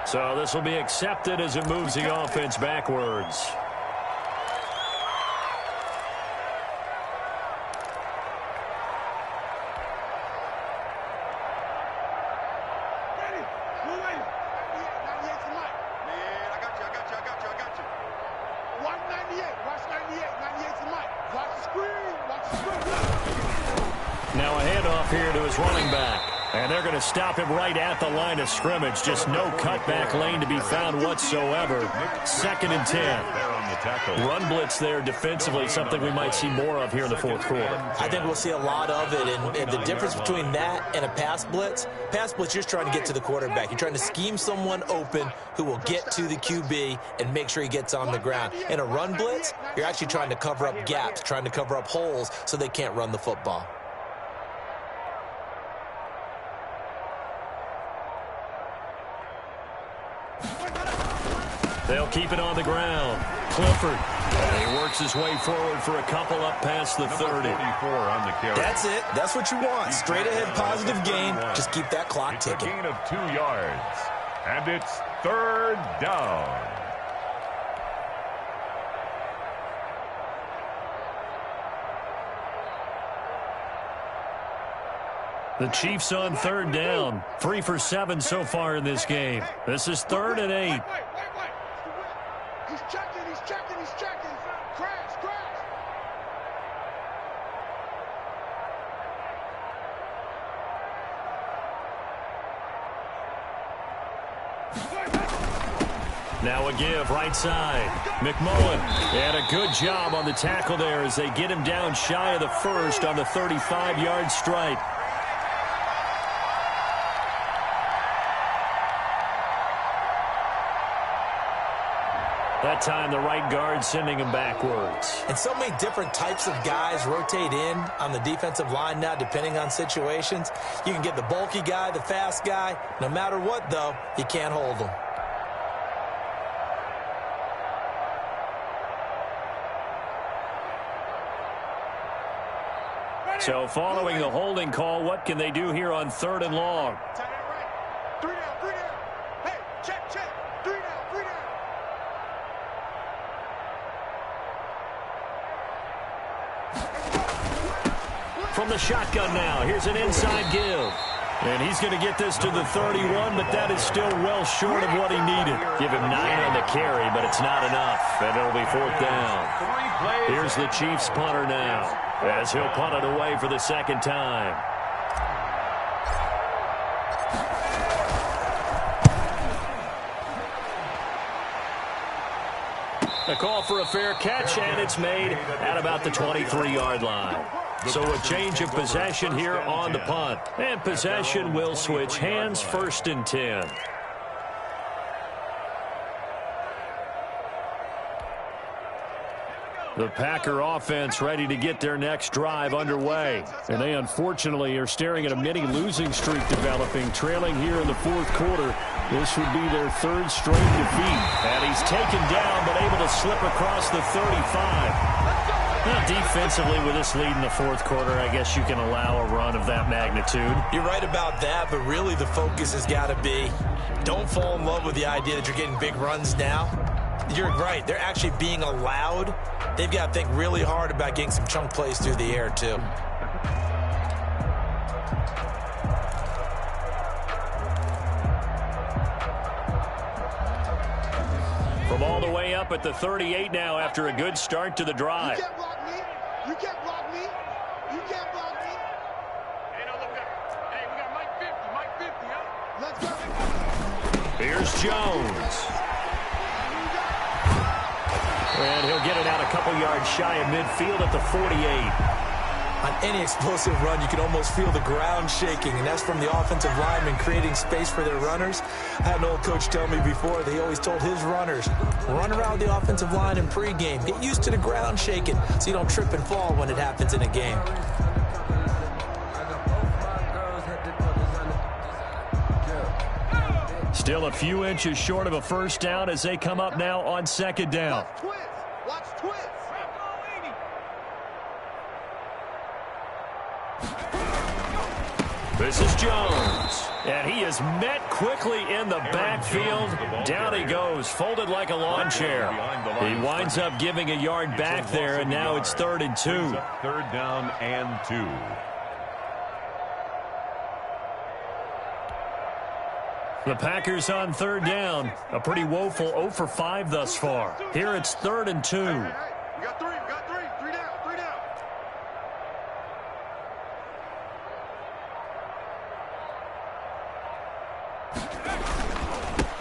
So this will be accepted as it moves the offense backwards. Ready? Who ready? 98 to Mike. Man, I got you. 198. Watch 98. 98 to Mike. Watch the screen. Now a handoff here to his running back. And they're going to stop him right at the line of scrimmage. Just no cutback lane to be found whatsoever. 2nd and 10. Run blitz there defensively, something we might see more of here in the fourth quarter. I think we'll see a lot of it. And the difference between that and a pass blitz, you're just trying to get to the quarterback. You're trying to scheme someone open who will get to the QB and make sure he gets on the ground. In a run blitz, you're actually trying to cover up gaps, trying to cover up holes so they can't run the football. They'll keep it on the ground. Clifford. And he works his way forward for a couple up past the 30. On the carry. That's it. That's what you want. Straight ahead positive gain. Just keep that clock ticking. A gain of 2 yards. And it's 3rd down. The Chiefs on 3rd down. 3 for 7 so far in this game. This is 3rd and 8. He's checking, he's checking, he's checking. Crash, crash. Now a give, right side. McMullen, and a good job on the tackle there as they get him down shy of the first on the 35-yard stripe. That time, the right guard sending him backwards. And so many different types of guys rotate in on the defensive line now, depending on situations. You can get the bulky guy, the fast guy. No matter what, though, you can't hold them. So following the holding call, what can they do here on 3rd and long? Three down, three down. Hey, check, check. Three down, three down. From the shotgun now, here's an inside give. And he's going to get this to the 31, but that is still well short of what he needed. Give him 9 on the carry, but it's not enough, and it'll be 4th down. Here's the Chiefs punter now, as he'll punt it away for the 2nd time. A call for a fair catch, and it's made at about the 23-yard line. So a change of possession here on the punt. And possession will switch hands, 1st and 10. The Packer offense ready to get their next drive underway. And they unfortunately are staring at a mini losing streak developing, trailing here in the 4th quarter. This would be their 3rd straight defeat. And he's taken down but able to slip across the 35. Well, defensively, with this lead in the 4th quarter, I guess you can allow a run of that magnitude. You're right about that, but really the focus has got to be don't fall in love with the idea that you're getting big runs now. You're right. They're actually being allowed. They've got to think really hard about getting some chunk plays through the air, too. From all the way up at the 38 now after a good start to the drive. You can't block me. You can't block me. You can't block me. Hey, no, look at. Hey, we got Mike 50. Mike 50, huh? Let's go. Here's Jones. And he'll get it out a couple yards shy of midfield at the 48. On any explosive run, you can almost feel the ground shaking, and that's from the offensive linemen creating space for their runners. I had an old coach tell me before, they always told his runners, run around the offensive line in pregame. Get used to the ground shaking so you don't trip and fall when it happens in a game. Still a few inches short of a 1st down as they come up now on 2nd down. Watch twist. Watch twist. This is Jones, and he is met quickly in the backfield. Down he goes, folded like a lawn chair. He winds up giving a yard back there, and now it's 3rd and 2. 3rd down and 2. The Packers on 3rd down. A pretty woeful 0 for 5 thus far. Here it's 3rd and 2. Hey, we got three. We got three. 3 down. 3 down.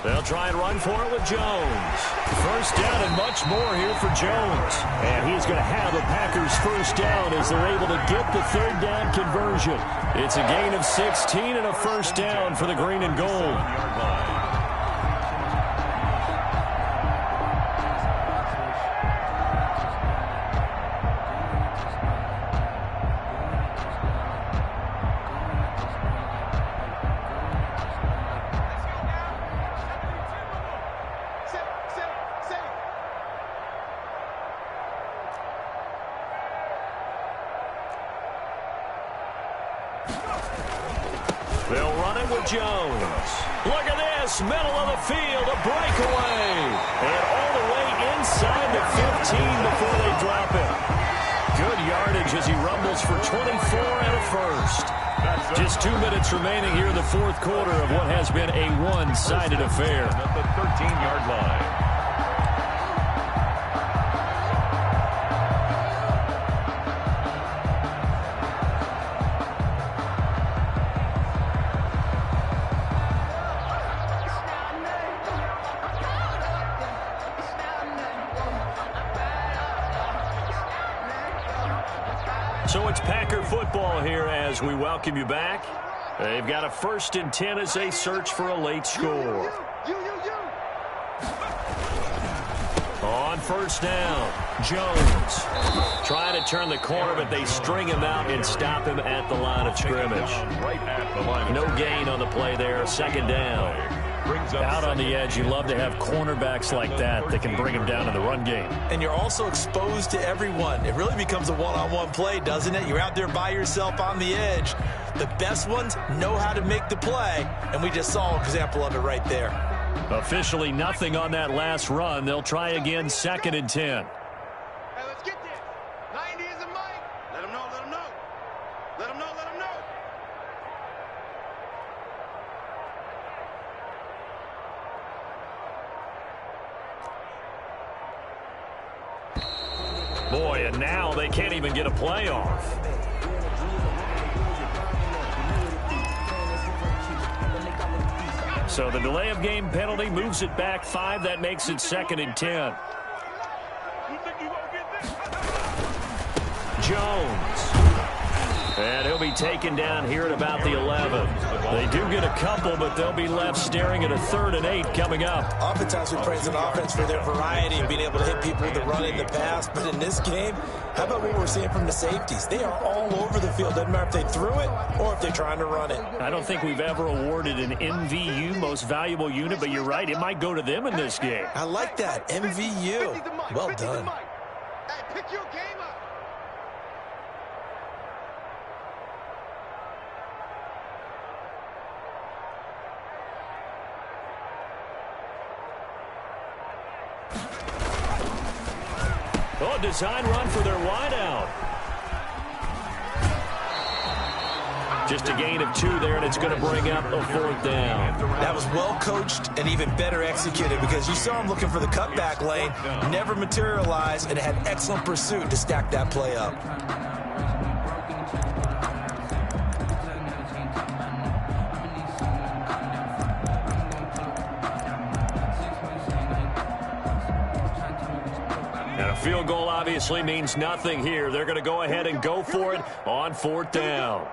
They'll try and run for it with Jones. 1st down and much more here for Jones. And he's going to have the Packers 1st down as they're able to get the 3rd down conversion. It's a gain of 16 and a 1st down for the green and gold. They'll run it with Jones. Look at this, middle of the field, a breakaway. And all the way inside the 15 before they drop it. Good yardage as he rumbles for 24 and a 1st. Just 2 minutes remaining here in the 4th quarter of what has been a one-sided affair. At the 13-yard line. So it's Packer football here as we welcome you back. They've got a 1st and 10 as they search for a late score. On 1st down, Jones trying to turn the corner, but they string him out and stop him at the line of scrimmage. No gain on the play there. 2nd down. Out on the edge, you love to have cornerbacks like that can bring him down in the run game. And you're also exposed to everyone. It really becomes a one-on-one play, doesn't it? You're out there by yourself on the edge. The best ones know how to make the play, and we just saw an example of it right there. Officially nothing on that last run. They'll try again, 2nd and 10. Hey, let's get this. 90 is a mic. Let him know, let him know. Let him know, let him know. Boy, and now they can't even get a play off. So the delay of game penalty moves it back 5. That makes it 2nd and 10. Jones. And he'll be taken down here at about the 11. They do get a couple, but they'll be left staring at a 3rd and 8 coming up. Oftentimes we praise an offense for their variety and being able to hit people with the run in the pass. But in this game, how about what we're seeing from the safeties? They are all over the field. Doesn't matter if they threw it or if they're trying to run it. I don't think we've ever awarded an MVU, most valuable unit, but you're right. It might go to them in this game. I like that. MVU. Well done. Hey, pick your game up. Oh, design run for their wideout. Just a gain of 2 there, and it's going to bring up a 4th down. That was well coached and even better executed because you saw him looking for the cutback lane, never materialized, and had excellent pursuit to stack that play up. Field goal obviously means nothing here. They're going to go ahead and go for it on 4th down.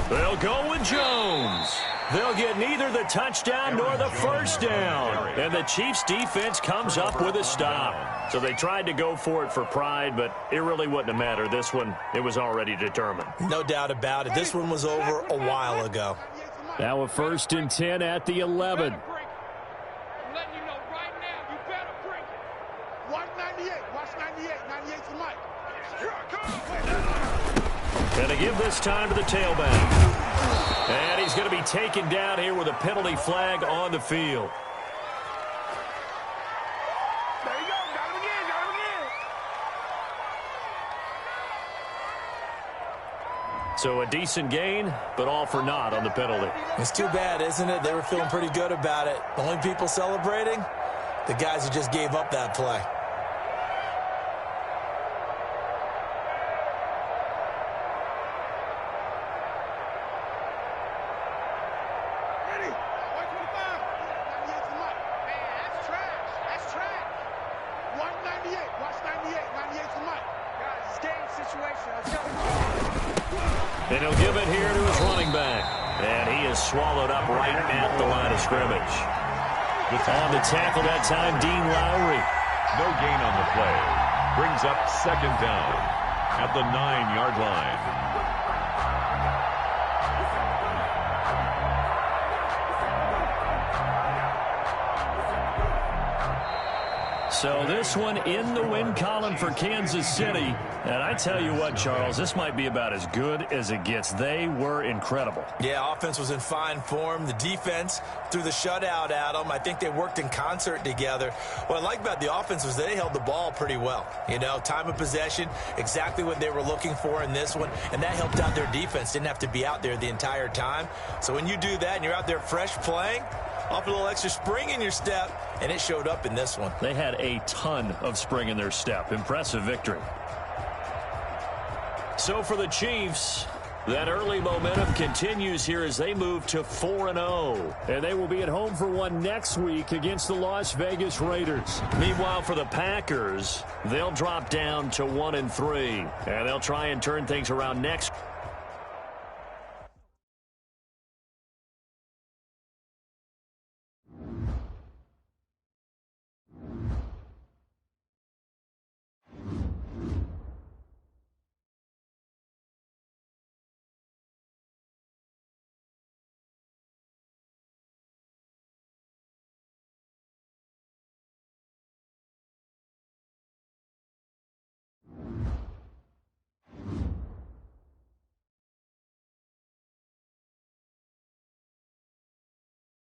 They'll go with Jones. They'll get neither the touchdown nor the 1st down. And the Chiefs defense comes up with a stop. So they tried to go for it for pride, but it really wouldn't have mattered. This one, it was already determined. No doubt about it. This one was over a while ago. Now a 1st and 10 at the 11. Going to give this time to the tailback. And he's going to be taken down here with a penalty flag on the field. There you go. Got him again. Got him again. So a decent gain, but all for naught on the penalty. It's too bad, isn't it? They were feeling pretty good about it. The only people celebrating, the guys who just gave up that play. And he'll give it here to his running back. And he is swallowed up right at the line of scrimmage. On the tackle that time, Dean Lowry. No gain on the play. Brings up 2nd down at the 9-yard line. So this one in the win column for Kansas City. And I tell you what, Charles, this might be about as good as it gets. They were incredible. Yeah, offense was in fine form. The defense threw the shutout at them. I think they worked in concert together. What I like about the offense was they held the ball pretty well. You know, time of possession, exactly what they were looking for in this one. And that helped out their defense. Didn't have to be out there the entire time. So when you do that and you're out there fresh playing, off a little extra spring in your step, and it showed up in this one. They had a ton of spring in their step. Impressive victory. So for the Chiefs, That early momentum continues here as they move to 4-0. And they will be at home for one next week against the Las Vegas Raiders. Meanwhile, for the Packers, they'll drop down to 1-3. And they'll try and turn things around next